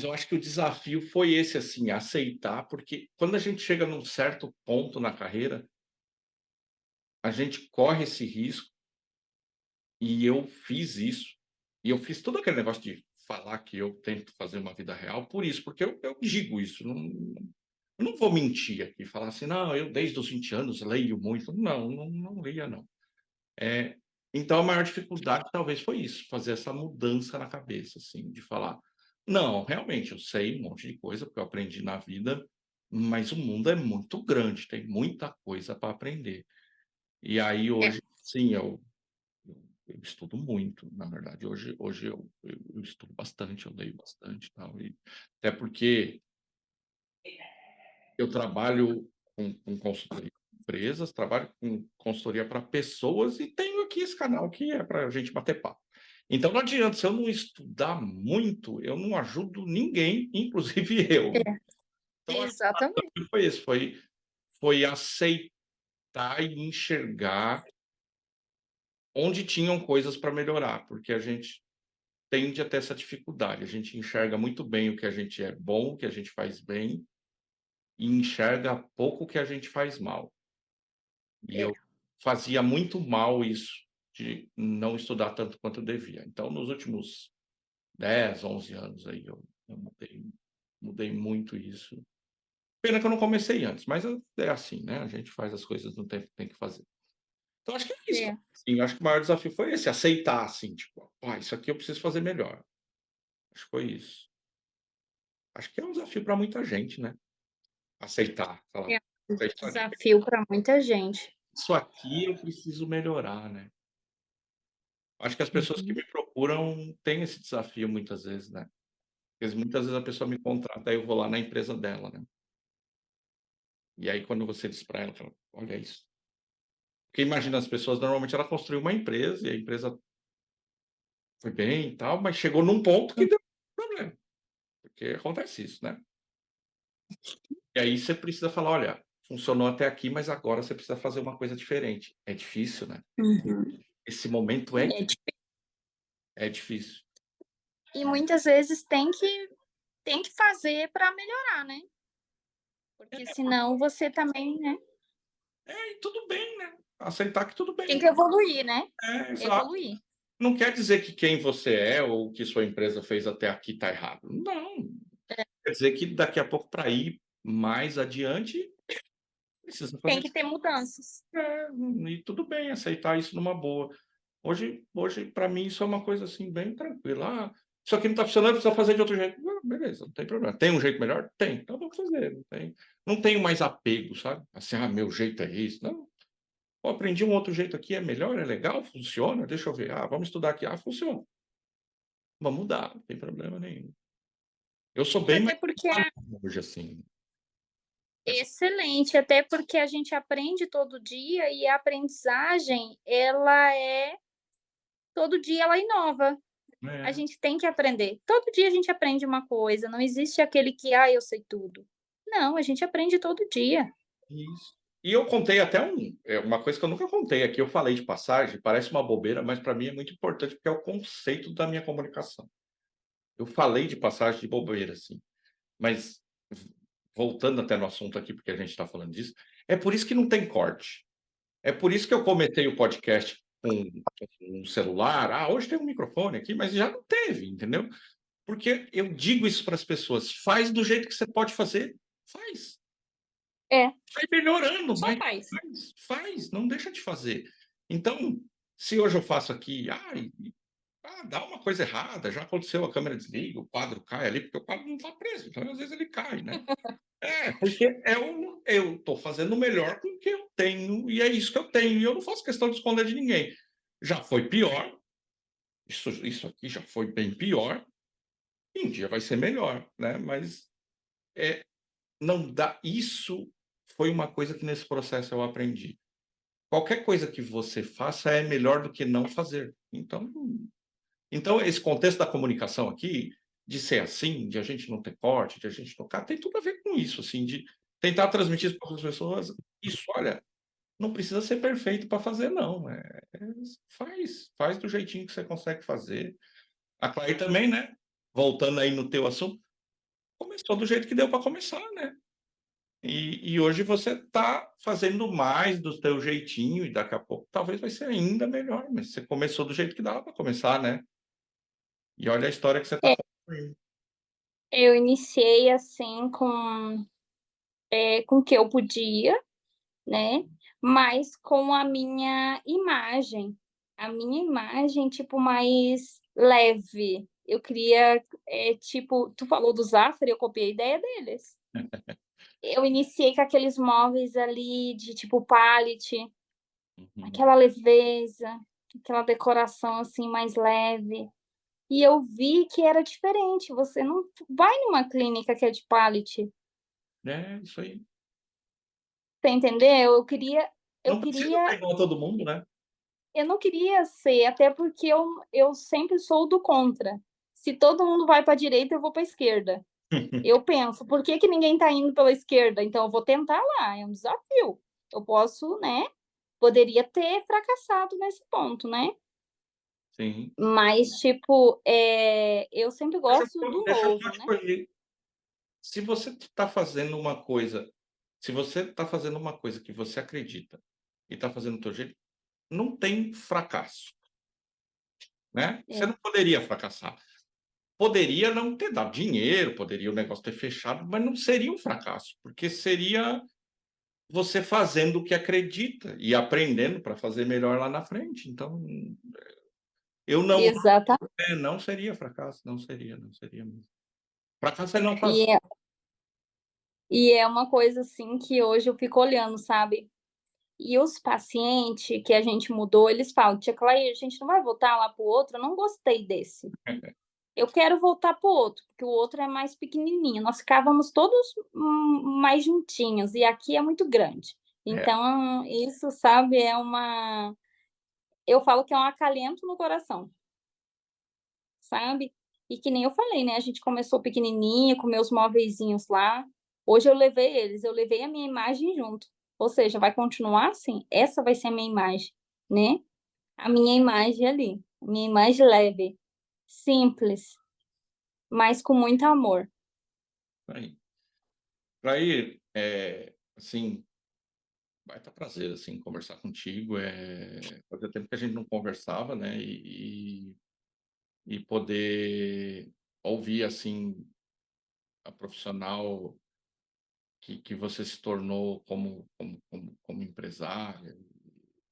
A: eu acho que o desafio foi esse, assim, aceitar, porque quando a gente chega num certo ponto na carreira, a gente corre esse risco, e eu fiz isso, e eu fiz todo aquele negócio de falar que eu tento fazer uma vida real por isso, porque eu digo isso, eu não vou mentir aqui e falar assim: "Não, eu desde os 20 anos leio muito". Não, não lia não. Eh, então a maior dificuldade talvez foi isso, fazer essa mudança na cabeça, assim, de falar: "Não, realmente eu sei um monte de coisa, porque eu aprendi na vida, mas o mundo é muito grande, tem muita coisa para aprender". E aí
B: É,
A: hoje, sim, eu estudo muito, na verdade. Hoje eu estudo bastante, eu leio bastante e tal, e até porque eu trabalho com consultoria para empresas, trabalho com consultoria para pessoas e tenho aqui esse canal que é para a gente bater papo. Então não adianta, se eu não estudar muito, eu não ajudo ninguém, inclusive eu.
B: é,
A: Então acho
B: exatamente.
A: que foi esse, foi aceitar e enxergar onde tinham coisas para melhorar, porque a gente tende a ter essa dificuldade, a gente enxerga muito bem o que a gente é bom, o que a gente faz bem, e enxerga pouco o que a gente faz mal. E
B: É,
A: eu fazia muito mal isso, de não estudar tanto quanto eu devia. Então, nos últimos 10, 11 anos aí, eu mudei muito isso. Pena que eu não comecei antes, mas é assim, né, a gente faz as coisas no tempo que tem que fazer. Então acho que é isso,
B: é.
A: assim, eu acho que o maior desafio foi esse, aceitar, assim, tipo: "Ah, isso aqui eu preciso fazer melhor". Acho que foi isso. Acho que é um desafio para muita gente, né, aceitar, falar:
B: É um
A: "É isso aqui,
B: desafio para muita gente.
A: isso aqui eu preciso melhorar", né. Acho que as pessoas que
B: Uhum.
A: me procuram têm esse desafio muitas vezes, né. Porque muitas vezes a pessoa me contrata, aí eu vou lá na empresa dela, né. E aí quando você diz para ela, fala: "Olha isso". Porque imagina, as pessoas normalmente ela construiu uma empresa e a empresa foi bem e tal, mas chegou num ponto que deu problema, porque acontece isso, né. E aí você precisa falar: "Olha, funcionou até aqui, mas agora você precisa fazer uma coisa diferente". É difícil, né.
B: Uhum.
A: Esse momento
B: É
A: é difícil.
B: e muitas vezes tem que fazer para melhorar, né, porque senão você também, né,
A: É, e tudo bem, né. Aceitar que tudo
B: tem
A: bem.
B: que evoluir, né,
A: É, exato.
B: evoluir.
A: Não quer dizer que quem você é ou o que sua empresa fez até aqui está errado. Não, quer dizer que daqui a pouco para ir mais adiante, precisa
B: Tem
A: fazer
B: que ter mudanças.
A: e tudo bem, aceitar isso numa boa. Hoje para mim isso é uma coisa, assim, bem tranquila. "Ah, isso aqui não está funcionando, precisa fazer de outro jeito". "Ah, beleza, não tem problema. Tem um jeito melhor? Tem, então vamos fazer". Não tenho mais apego, sabe, assim: "Ah, meu jeito é esse". Não, "Pô, aprendi um outro jeito aqui, é melhor, é legal, funciona, deixa eu ver. Ah, vamos estudar aqui. Ah, funciona. Vamos mudar, não tem problema nenhum". Eu sou bem
B: Até
A: mais
B: porque
A: hoje, assim. Essa
B: excelente, até porque a gente aprende todo dia e a aprendizagem, ela é todo dia ela inova. A
A: é,
B: gente tem que aprender. Todo dia a gente aprende uma coisa, não existe aquele que: "Ah, eu sei tudo". Não, a gente aprende todo dia.
A: isso. E eu contei até uma coisa que eu nunca contei aqui, eu falei de passagem, parece uma bobeira, mas para mim é muito importante, porque é o conceito da minha comunicação. Eu falei de passagem de bobeira, assim, mas voltando até no assunto aqui, porque a gente está falando disso, é por isso que não tem corte. É por isso que eu comentei o podcast com um celular. Ah, hoje tem um microfone aqui, mas já não teve, entendeu? Porque eu digo isso para as pessoas: faz do jeito que você pode fazer, faz.
B: É,
A: Vai melhorando,
B: só
A: mas
B: faz.
A: faz, não deixa de fazer. Então, se hoje eu faço aqui, dá uma coisa errada, já aconteceu, a câmera desliga, o quadro cai ali, porque o quadro não está preso, então às vezes ele cai, né. É, porque eu estou fazendo o melhor com o que eu tenho, e é isso que eu tenho, e eu não faço questão de esconder de ninguém. Já foi pior, isso aqui já foi bem pior, e um dia vai ser melhor, né, mas, é não dá isso foi uma coisa que nesse processo eu aprendi. Qualquer coisa que você faça é melhor do que não fazer. Então esse contexto da comunicação aqui, de ser assim, de a gente não ter corte, de a gente tocar, tem tudo a ver com isso, assim, de tentar transmitir isso para as pessoas, isso, olha, não precisa ser perfeito para fazer não, faz do jeitinho que você consegue fazer. A Clair também, né, voltando aí no teu assunto, começou do jeito que deu para começar, né. E hoje você está fazendo mais do teu jeitinho e daqui a pouco talvez vai ser ainda melhor, mas você começou do jeito que dava para começar, né. E olha a história que você está
B: É,
A: construindo.
B: eu iniciei, assim, com o que eu podia, né, mas com a minha imagem, tipo, mais leve. Eu queria, tipo, tu falou do Zafra, eu copiei a ideia deles. Eu iniciei com aqueles móveis ali de tipo pallet,
A: Uhum.
B: aquela leveza, aquela decoração, assim, mais leve. E eu vi que era diferente, você não vai numa clínica que é de pallet,
A: É, isso aí.
B: você entendeu? Eu
A: Não precisa estar
B: queria
A: igual a todo mundo, né.
B: eu não queria ser, até porque eu sempre sou do contra. Se todo mundo vai para a direita, eu vou para a esquerda. Eu penso: "Por que que ninguém está indo pela esquerda? Então eu vou tentar lá, é um desafio. Eu posso, né, poderia ter fracassado nesse ponto, né".
A: Sim.
B: Mas, tipo, eu sempre gosto do
A: Deixa eu só
B: novo,
A: te
B: né.
A: corrigir. Se você está fazendo uma coisa se você está fazendo uma coisa que você acredita e está fazendo do teu jeito, não tem fracasso, né. Você
B: É,
A: não poderia fracassar. Poderia não ter dado dinheiro, poderia o negócio ter fechado, mas não seria um fracasso, porque seria você fazendo o que acredita e aprendendo para fazer melhor lá na frente. Então, eu não
B: exata
A: não seria fracasso, não seria mesmo. Fracasso é não
B: e
A: fazer.
B: é e é uma coisa, assim, que hoje eu fico olhando, sabe. E os pacientes que a gente mudou, eles falam: "Tia Clair, a gente não vai voltar lá para o outro, eu não gostei desse". Eu quero voltar para o outro, porque o outro é mais pequenininho. Nós ficávamos todos, mais juntinhos e aqui é muito grande.
A: É,
B: Então isso, sabe, eu falo que é um acalento no coração, sabe. E que nem eu falei, né, a gente começou pequenininho, com meus móveizinhos lá, hoje eu levei a minha imagem junto. Ou seja, vai continuar assim, essa vai ser a minha imagem, né, a minha imagem ali, a minha imagem leve, simples, mas com muito amor.
A: aí. Aí, assim, baita prazer, assim, conversar contigo, fazia tempo que a gente não conversava, né, e poder ouvir, assim, a profissional que você se tornou como empresária,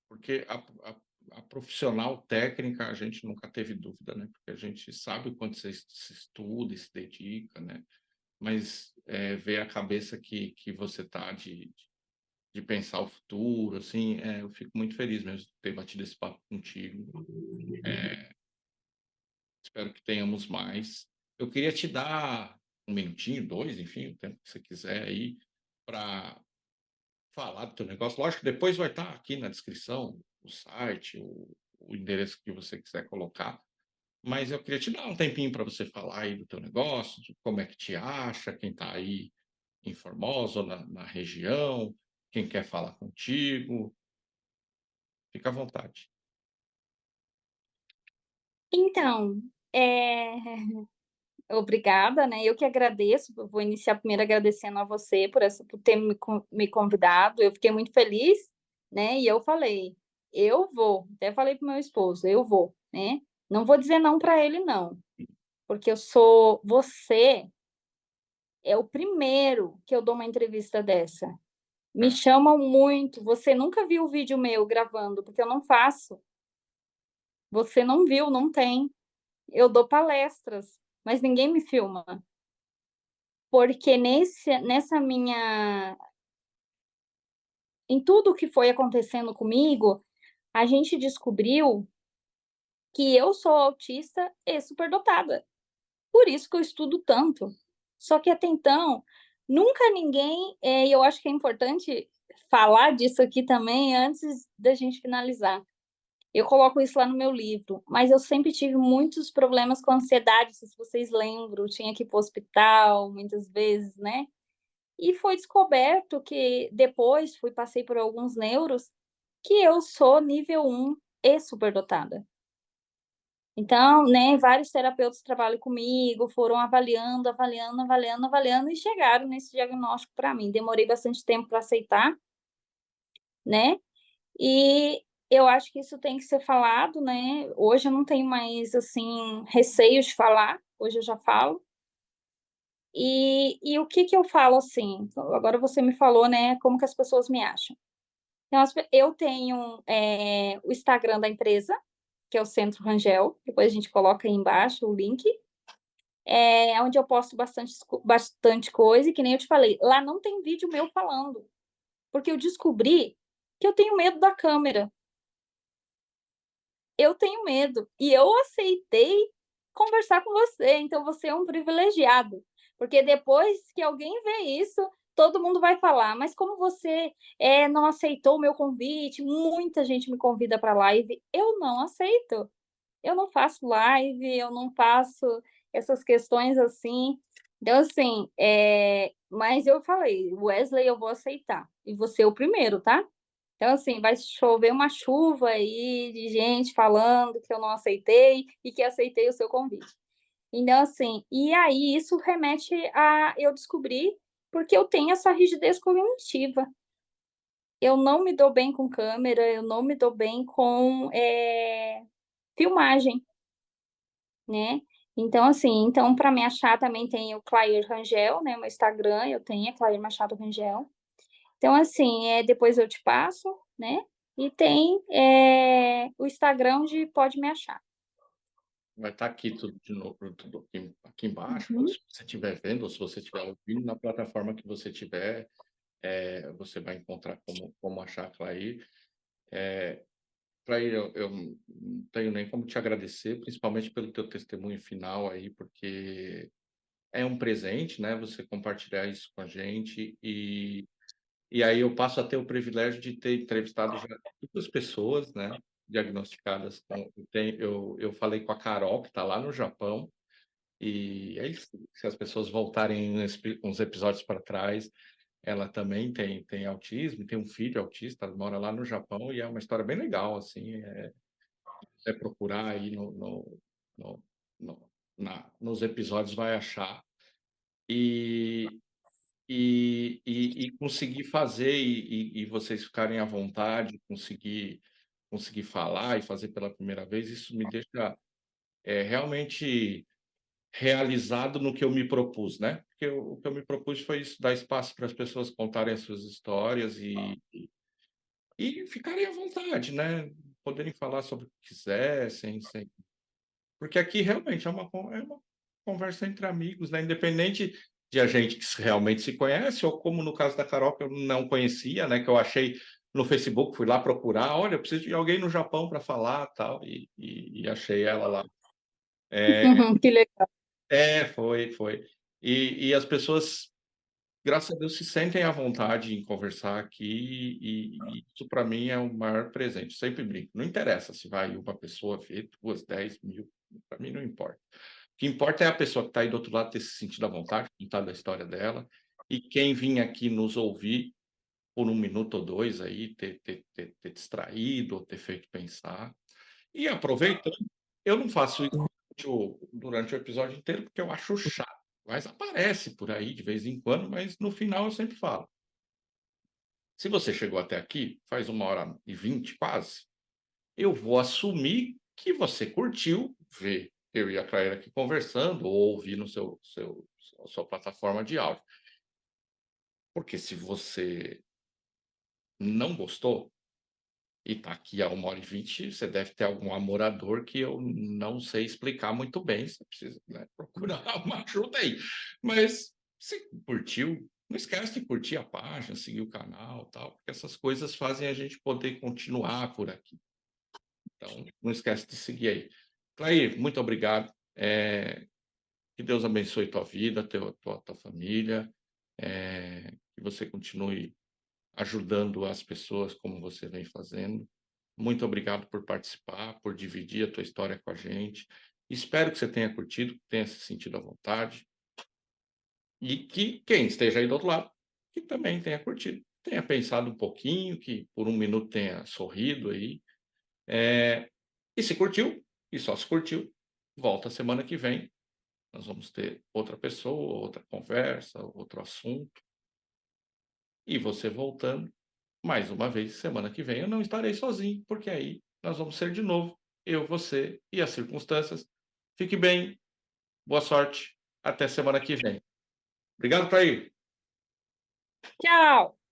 A: porque a profissional técnica a gente nunca teve dúvida, né, porque a gente sabe o quanto você se estuda e se dedica, né, mas, ver a cabeça que você tá de pensar o futuro, assim, eu fico muito feliz mesmo de ter batido esse papo contigo. Espero que tenhamos mais. Eu queria te dar um minutinho, 2, enfim, o tempo que você quiser aí, para falar do teu negócio. Lógico que depois vai estar aqui na descrição o site, o endereço que você quiser colocar, mas eu queria te dar um tempinho para você falar aí do teu negócio, de como é que te acha, quem está aí em Formosa ou na região, quem quer falar contigo, fica à vontade.
B: Então, obrigada, né, eu que agradeço, eu vou iniciar primeiro agradecendo a você por ter me convidado, eu fiquei muito feliz, né, e eu falei, eu vou. Até falei para o meu esposo: "Eu vou", né. Não vou dizer não para ele não, porque você é o primeiro que eu dou uma entrevista dessa. Me
A: É.
B: chamam muito, você nunca viu o vídeo meu gravando, porque eu não faço. Você não viu, não tem. Eu dou palestras, mas ninguém me filma, porque nessa minha em tudo que foi acontecendo comigo, a gente descobriu que eu sou autista e superdotada. Por isso que eu estudo tanto. Só que até então, nunca ninguém e eu acho que é importante falar disso aqui também antes da gente finalizar. Eu coloco isso lá no meu livro, mas eu sempre tive muitos problemas com ansiedade, não sei se vocês lembram, tinha que ir para o hospital muitas vezes, né. E foi descoberto que depois passei por alguns neuros, que eu sou nível 1 e superdotada. Então, né, vários terapeutas trabalham comigo, foram avaliando, avaliando, avaliando, avaliando e chegaram nesse diagnóstico para mim. Demorei bastante tempo para aceitar, né, e eu acho que isso tem que ser falado, né. Hoje eu não tenho mais, assim, receio de falar, hoje eu já falo. E o que que eu falo, assim, agora você me falou, né, como que as pessoas me acham. Então eu tenho, o Instagram da empresa, que é o Centro Rangel, depois a gente coloca aí embaixo o link. É onde eu posto bastante coisa e que nem eu te falei, lá não tem vídeo meu falando, porque eu descobri que eu tenho medo da câmera. Eu tenho medo e eu aceitei conversar com você, então você é um privilegiado, porque depois que alguém vê isso, todo mundo vai falar: "Mas como você, não aceitou o meu convite?". Muita gente me convida para live, eu não aceito. Eu não faço live, eu não faço essas questões assim. Então, assim, mas eu falei: "Wesley, eu vou aceitar, e você é o primeiro, tá?". Então, assim, vai chover uma chuva aí de gente falando que eu não aceitei e que aceitei o seu convite. Então, assim, e aí isso remete a eu descobrir porque eu tenho essa rigidez cognitiva. Eu não me dou bem com câmera, eu não me dou bem com, filmagem. Né. Então, assim, então para me achar também tem o Clair Rangel, né, meu Instagram eu tenho, é Clair Machado Rangel. Então, assim, depois eu te passo, né, e tem, o Instagram onde pode me achar.
A: Vai estar aqui tudo de novo, tudo aqui embaixo, ou
B: Uhum.
A: se você estiver vendo, ou se você estiver ouvindo, na plataforma que você tiver, você vai encontrar como achar a Clair. Clair, eu não tenho nem como te agradecer, principalmente pelo teu testemunho final aí, porque é um presente, né, você compartilhar isso com a gente, e aí eu passo a ter o privilégio de ter entrevistado já 2 pessoas, né, diagnosticadas com eu falei com a Carol, que está lá no Japão, e aí se as pessoas voltarem uns episódios para trás, ela também tem autismo, tem um filho autista, ela mora lá no Japão e é uma história bem legal, assim, procurar aí no no nos episódios vai achar. E e conseguir fazer e vocês ficarem à vontade, conseguir falar e fazer pela primeira vez, isso me deixa, realmente realizado no que eu me propus, né. Porque o que eu me propus foi isso, dar espaço para as pessoas contarem as suas histórias e ficarem à vontade, né, poderem falar sobre o que quisessem, sem porque aqui realmente é uma conversa entre amigos, né, independente de a gente que realmente se conhece ou como no caso da Carol que eu não conhecia, né, que eu achei no Facebook, fui lá procurar: "Olha, eu preciso de alguém no Japão para falar, tal", e achei ela lá.
B: Que legal.
A: Foi. E as pessoas, graças a Deus, se sentem à vontade em conversar aqui e isso para mim é o maior presente, sempre brinco, não interessa se vai uma pessoa ver, 2, 10.000, para mim não importa. O que importa é a pessoa que está aí do outro lado ter se sentido à vontade, contar da história dela, e quem vir aqui nos ouvir por 1 minuto ou 2 aí, ter distraído ou ter feito pensar. E aproveitando, eu não faço isso durante o episódio inteiro, porque eu acho chato, mas aparece por aí de vez em quando, mas no final eu sempre falo: "Se você chegou até aqui, faz 1h20 quase, eu vou assumir que você curtiu ver eu e a Claire aqui conversando ou ouvir no sua plataforma de áudio. Porque se você não gostou e tá aqui há 1h20, você deve ter algum amorador que eu não sei explicar muito bem, você precisa, né, procurar uma ajuda aí. Mas se curtiu, não esquece de curtir a página, seguir o canal, tal, porque essas coisas fazem a gente poder continuar por aqui. Então, não esquece de seguir aí. Clair, muito obrigado, que Deus abençoe tua vida, tua família, que você continue ajudando as pessoas como você vem fazendo. Muito obrigado por participar, por dividir a tua história com a gente. Espero que você tenha curtido, que tenha se sentido à vontade e que quem esteja aí do outro lado, que também tenha curtido, tenha pensado um pouquinho, que por 1 minuto tenha sorrido aí. E se curtiu, e só se curtiu, volta semana que vem. Nós vamos ter outra pessoa, outra conversa, outro assunto. E você voltando mais uma vez semana que vem. Eu não estarei sozinho, porque aí nós vamos ser de novo, eu, você e as circunstâncias. Fique bem, boa sorte, até semana que vem. Obrigado, Clair.
B: Tchau!